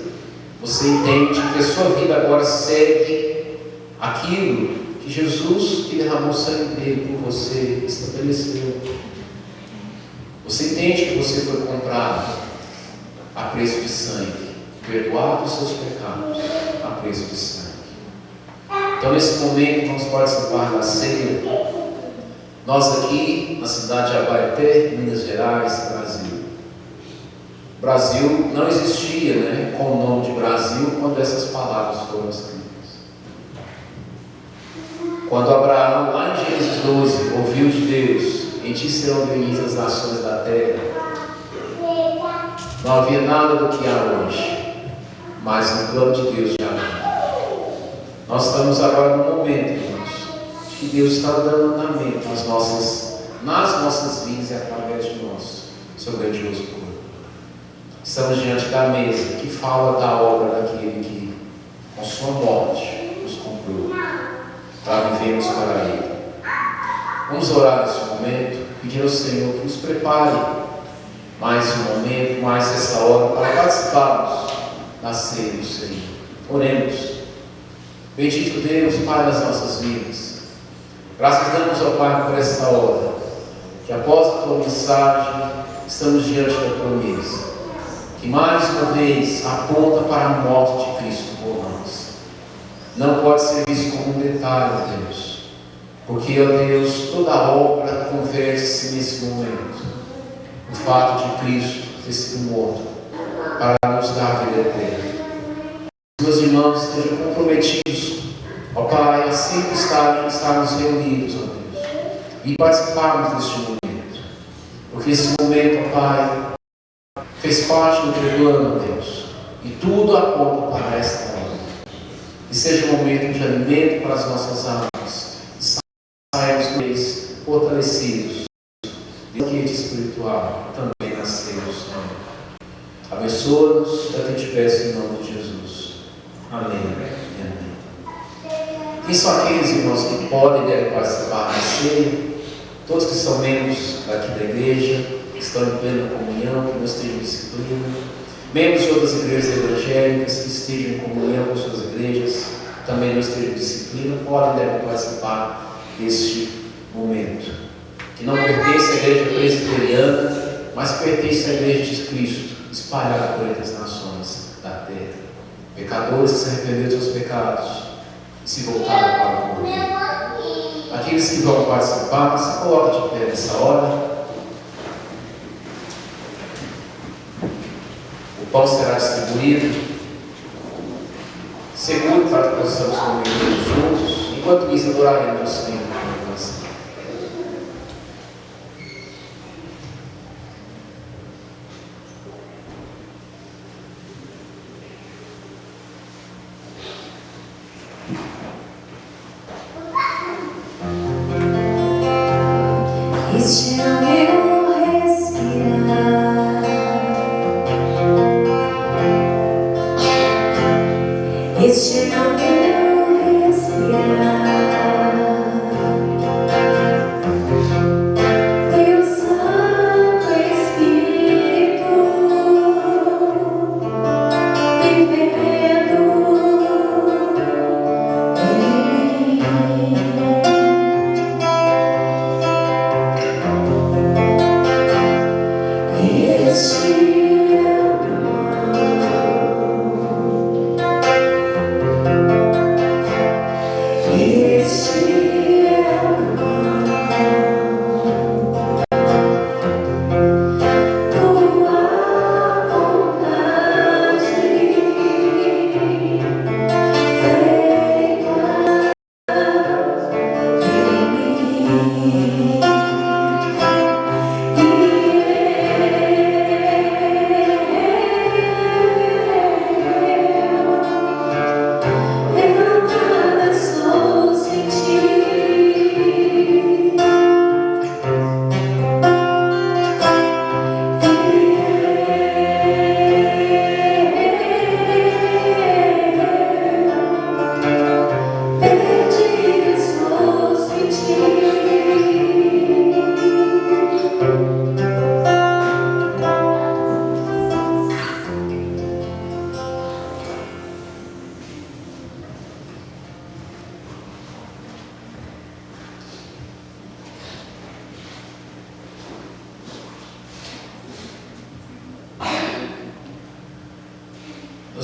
Você entende que a sua vida agora segue aquilo que Jesus, que derramou o sangue dele por você, estabeleceu. Você entende que você foi comprado a preço de sangue, perdoado os seus pecados a preço de sangue. Então, nesse momento, vamos participar da ceia. Nós aqui, na cidade de Abaeté, Minas Gerais, Brasil. Brasil não existia, né, com o nome de Brasil quando essas palavras foram escritas. Quando Abraão, lá em Gênesis 12, ouviu de Deus: em ti serão bendita as nações da terra, não havia nada do que há hoje, mas no plano de Deus já havia. Nós estamos agora no momento, irmãos, de que Deus está dando andamento nas nossas vidas e através de nós, seu grandioso povo. Estamos diante da mesa que fala da obra daquele que, com sua morte, nos comprou, para vivermos para Ele. Vamos orar nesse momento, pedir ao Senhor que nos prepare mais um momento, mais essa hora, para participarmos da ceia do Senhor. Oremos. Bendito Deus, Pai das nossas vidas, graças damos ao Pai por esta hora, que após a tua mensagem, estamos diante da promessa, que mais uma vez aponta para a morte de Cristo por nós. Não pode ser visto como um detalhe, Deus, porque, ó Deus, toda obra converte-se nesse momento. O fato de Cristo ter sido morto para nos dar a vida eterna. Meus irmãos estejam comprometidos, ó Pai, assim que estarmos reunidos, ó Deus, e participarmos deste momento, porque esse momento, ó Pai, fez parte do teu plano, Deus, e tudo aponta para esta hora. Que seja um momento de alimento para as nossas almas, e saímos fortalecidos, de banquete espiritual, também na ceia do Senhor. Abençoa-nos, é o que eu te peço em nome de Jesus. Amém e amém. Quem são aqueles irmãos que podem e devem participar da ceia? Todos que são membros daqui da igreja, que estão em plena comunhão, que não estejam em disciplina. Membros de outras igrejas evangélicas que estejam em comunhão com suas igrejas, também não estejam em disciplina, podem e devem participar deste momento. Que não pertence à igreja presbiteriana, mas pertence à igreja de Cristo, espalhada por entre as nações da terra. Pecadores que se arrependeram dos seus pecados e se voltaram para o corpo. Aqueles que vão participar, se coloquem de pé nessa hora. O pão será distribuído. Seguro para que possamos comer juntos. Enquanto isso, adoraremos o Senhor. Este é o meu respirar, este é o meu respirar, Teu Santo Espírito vivendo em mim.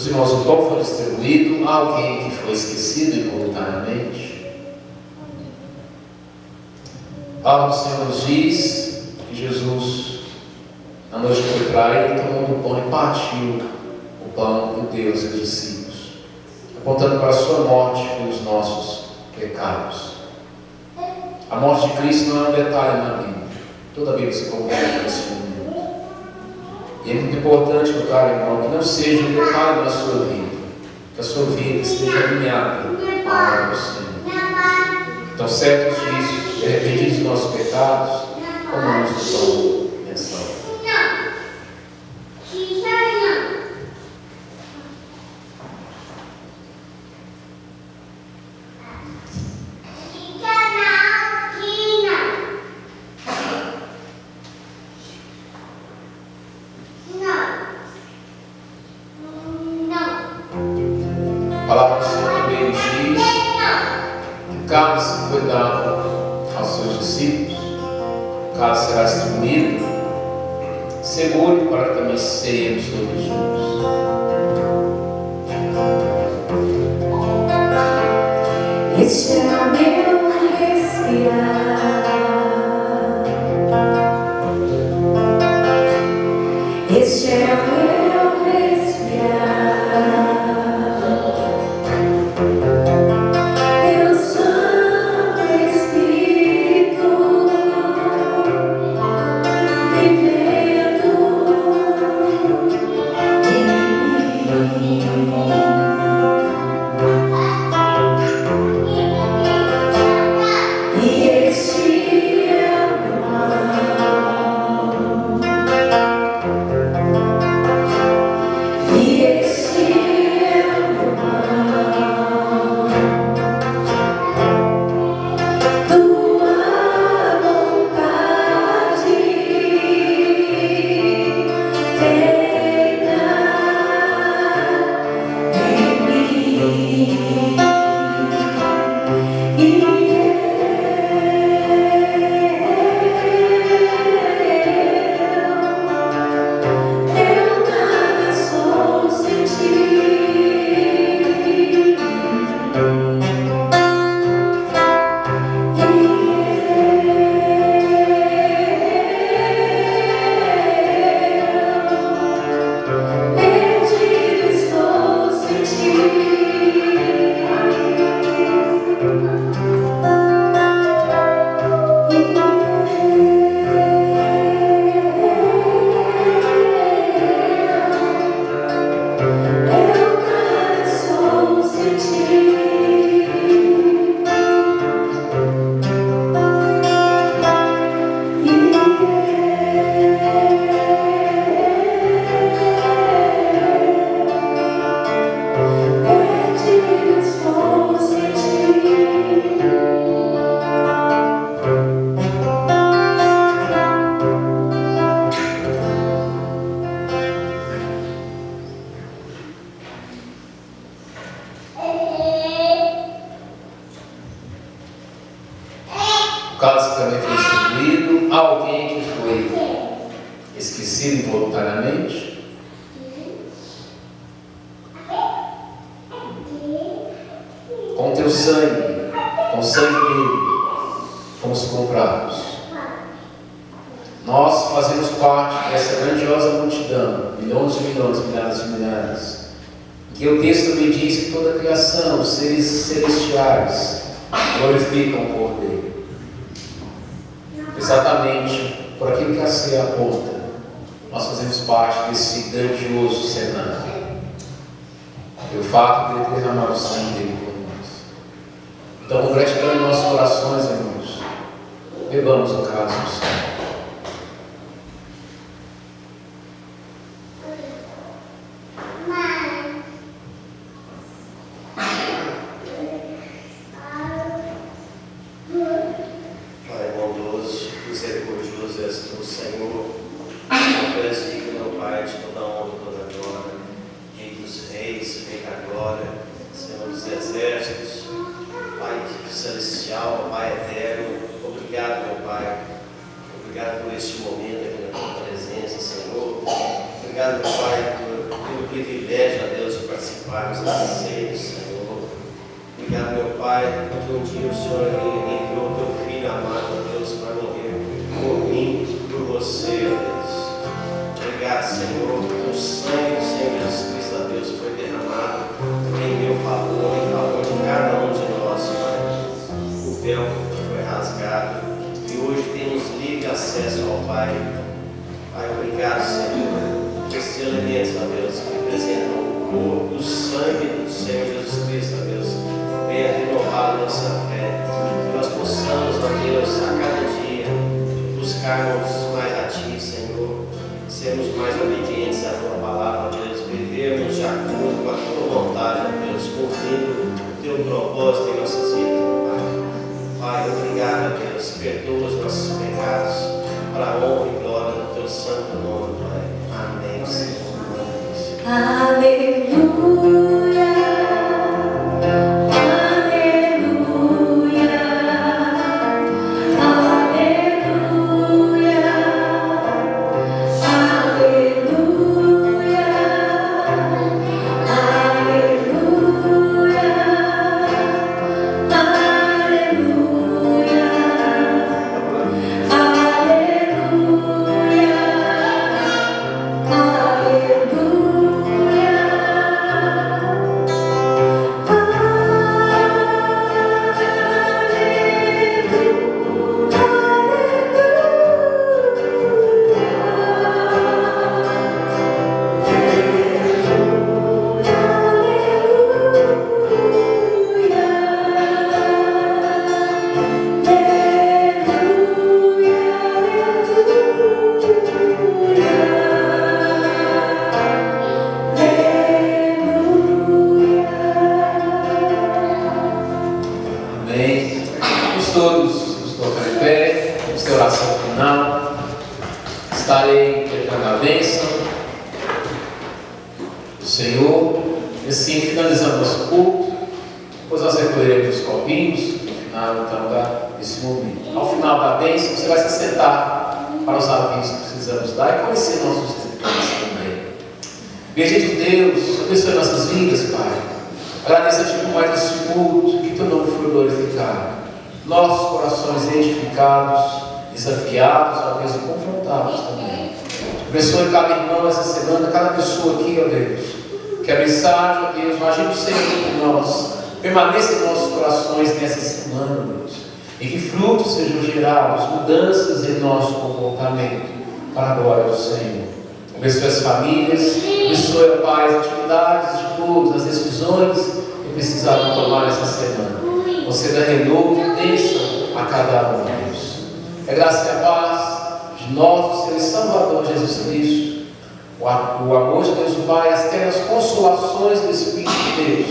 Meus irmãos, o pão foi distribuído a alguém que foi esquecido involuntariamente. A palavra do Senhor nos diz que Jesus, na noite que foi traído, tomou do pão e partiu o pão e deu aos seus discípulos, apontando para a sua morte pelos nossos pecados. A morte de Cristo não é um detalhe na Bíblia. Toda a Bíblia se completa nesse momento. E é muito importante, meu caro irmão, que não seja um detalhe na sua vida, que a sua vida esteja alinhada com a obra do Senhor. Então, certos disso, arrependidos dos nossos pecados, comamos o pão nessa hora. A palavra do Senhor também nos diz que o cálice foi dado aos seus discípulos, o cálice será distribuído, seguro para que também ceemos todos juntos. Este é o meu respirar, este é o meu respirar. Teu Santo Espírito vivendo em mim. E este é o meu pão, e este é o meu pão. Tua vontade feita em mim. Eu nada sou sem perdido estou sem ti. Eu nada sou sem ti. Perdido estou sem ti. O cálice também foi distribuído a alguém que foi esquecido involuntariamente. Com teu sangue, com o sangue dele, fomos comprados. Nós fazemos parte dessa grandiosa multidão, milhões e milhões, milhares e milhares, que o texto também diz que toda a criação, os seres celestiais, glorificam o Cordeiro. Exatamente por aquilo que a ceia aponta, nós fazemos parte desse grandioso cenário. E o fato de ele ter derramado o sangue dele por nós. Então, com gratidão em nossos corações, irmãos, bebamos o cálice do Senhor. Pai bondoso, misericordioso és tu, Senhor. Tu és digno, Pai, de toda honra, toda glória. Rei dos reis, Rei da glória, Senhor dos exércitos, Pai celestial, Pai eterno. Obrigado, meu Pai. Obrigado por este momento aqui na tua presença, Senhor. Obrigado, meu Pai, pelo privilégio, a Deus, de participar participarmos da ceia, Senhor. Obrigado, meu Pai, porque um dia o Senhor enviou o teu Filho amado, Deus, para morrer por mim, por você, Deus. Obrigado, Senhor, porque o sangue do Senhor Jesus Cristo, Deus, foi derramado em meu favor, em favor de cada um de nós, Pai. O véu foi rasgado e hoje temos livre acesso ao Pai. Pai, obrigado, Senhor, por esses elementos, ó Deus, que representam o corpo, o sangue do Senhor Jesus Cristo, ó Deus. Venha renovar a nossa fé, que nós possamos, ó Deus, a cada dia buscarmos mais a Ti, Senhor, sermos mais obedientes à Tua palavra, ó Deus, vivermos de acordo com a Tua vontade, ó Deus, cumprindo o Teu propósito em nossas vidas, Pai. Pai, obrigado, ó Deus, perdoa os nossos pecados, para a honra e glória do Teu santo nome, Pai. Amém, Senhor. Aleluia. Bendito Deus, abençoe nossas vidas, Pai. Agradeço-te por mais esse culto, que teu nome foi glorificado. Nossos corações edificados, desafiados, ó Deus, e confrontados também. Abençoe cada irmão essa semana, cada pessoa aqui, ó Deus. Que a mensagem, ó Deus, agindo sempre em nós, permaneça em nossos corações nessa semana, Deus. E que frutos sejam gerados, mudanças em nosso comportamento, para a glória do Senhor. Abençoe as famílias, abençoe, Pai, as atividades de todos, as decisões que precisaram tomar essa semana. Você dá renovo e bênção a cada um, Deus. É graça e a paz de nosso Senhor e Salvador Jesus Cristo, o amor de Deus o Pai, as terras consolações do Espírito de Deus,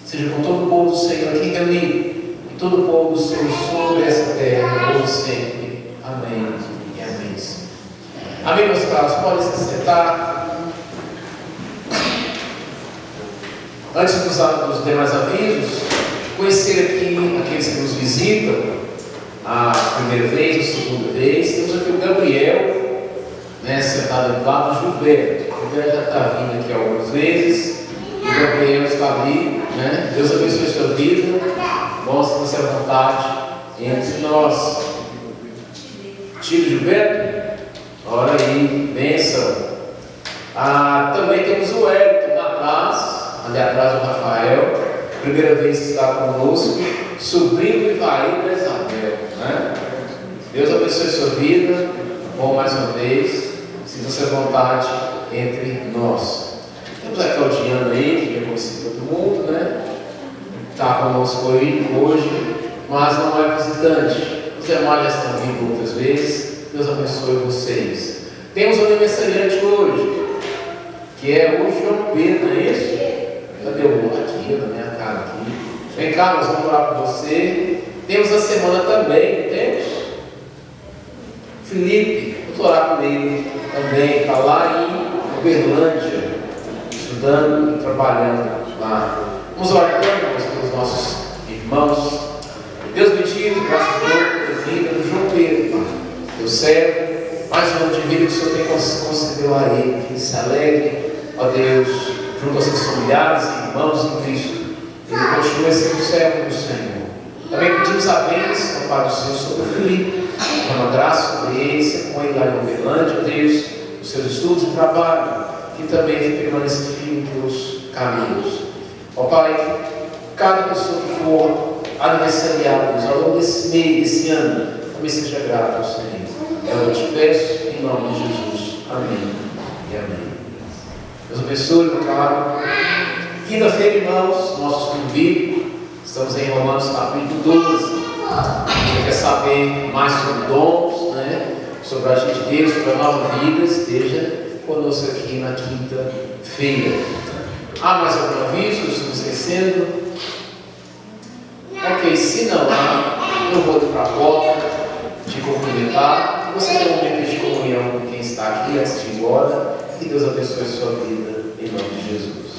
seja com todo o povo do Senhor aqui reunido, e todo o povo do Senhor sobre essa terra, hoje sempre. Amém e amém. Amém, meus caros, podem se sentar. Antes dos demais avisos, conhecer aqui aqueles que nos visitam a primeira vez, a segunda vez. Temos aqui o Gabriel, né, sentado lá no Gilberto. O Gilberto já está vindo aqui algumas vezes. O Gabriel está ali, né? Deus abençoe a sua vida. Mostre-se à vontade entre nós. Tio Gilberto? Ora aí, bênção. Também temos o Wellington atrás, ali atrás o Rafael, primeira vez que está conosco, sobrinho do Ivaí da Isabel, né? Deus abençoe a sua vida, bom mais uma vez, sinta-se à vontade entre nós. Temos a Claudiana aí, que já conhece todo mundo, né? Está conosco aí hoje, mas não é visitante. Os demais já estão vindo outras vezes. Deus abençoe vocês. Temos um aniversariante hoje, que é o João Pedro, não é isso? Cadê o aqui, na minha cara aqui? Vem cá, nós vamos orar por você. Temos a semana também, temos? Felipe, vamos orar por ele também, está lá em Uberlândia, estudando e trabalhando lá. Vamos orar então, pelos nossos irmãos. Deus bendito, graças a Deus, pela vida do João Pedro, Deus servo, mais um ano de vida que o Senhor tem concedeu a ele, que ele se alegre, ó Deus, junto aos seus familiares e irmãos em Cristo. Ele continua sendo servo do Senhor. Também pedimos a bênção, ao Pai do Senhor, sobre o Felipe. Uma graça sobre ele, ser com ele lá em Uberlândia, Deus, os seus estudos e trabalho, que também permaneça firme em teus caminhos. Ó Pai, cada pessoa que for aniversariada ao longo desse mês, desse ano, também seja grato ao Senhor. Eu te peço em nome de Jesus. Amém e amém. Deus abençoe, meu caro. Quinta-feira, irmãos, nosso estudo bíblico, estamos em Romanos capítulo 12. Você quer saber mais sobre dons, né? Sobre a gente de Deus, sobre a nova vida, esteja conosco aqui na quinta-feira. Há mais algum aviso que eu estou esquecendo? Ok, se não há, eu vou para a porta te cumprimentar. Você tem um momento de comunhão com quem está aqui antes de ir embora. Que Deus abençoe a sua vida, em nome de Jesus.